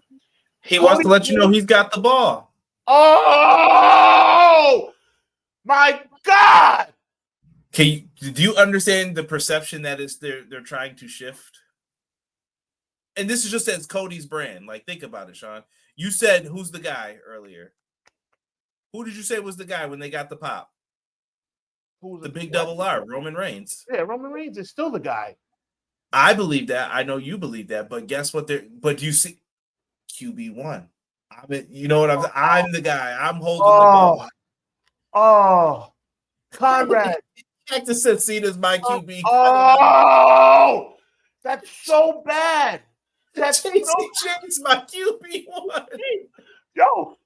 He wants to let you know he's got the ball. Oh, my God. Do you understand the perception that they're trying to shift? And this is just as Cody's brand. Like, think about it, Sean. You said, who's the guy earlier? Who did you say was the guy when they got the pop? Who's the big double R, Roman Reigns. Yeah, Roman Reigns is still the guy. I believe that. I know you believe that. But guess what? But you see, QB1. You know what I'm the guy. I'm holding the ball. Oh, Conrad. Cactus said Cena's my QB. Oh, that's so bad. That's James my QB1. Yo,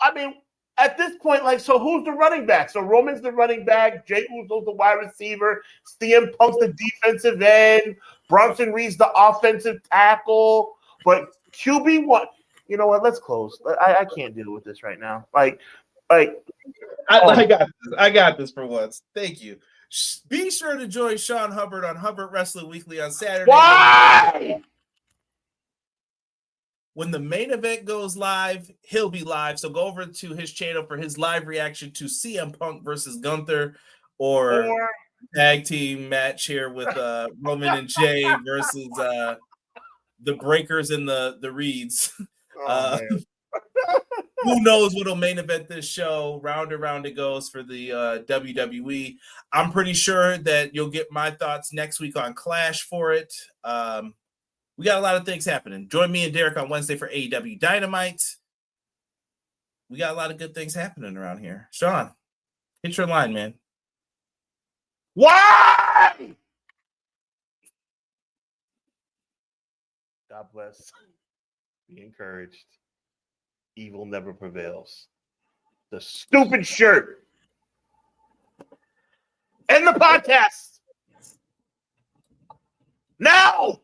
I mean, at this point, like, so who's the running back? So Roman's the running back, Jey Uso's the wide receiver, CM Punk's the defensive end, Bronson Reed's the offensive tackle, but QB1, You know what? Let's close. I can't deal with this right now. I got this for once. Thank you. Be sure to join Sean Hubbard on Hubbard Wrestling Weekly on Saturday. Why? When the main event goes live, he'll be live. So go over to his channel for his live reaction to CM Punk versus Gunther or tag team match here with Roman and Jay versus the Breakers and the Reeds. Who knows what'll main event this show? Round and round it goes for the WWE. I'm pretty sure that you'll get my thoughts next week on Clash for it. We got a lot of things happening. Join me and Derek on Wednesday for AEW Dynamite. We got a lot of good things happening around here. Sean, hit your line, man. Why? God bless. Be encouraged. Evil never prevails. The stupid shirt. End the podcast. Now.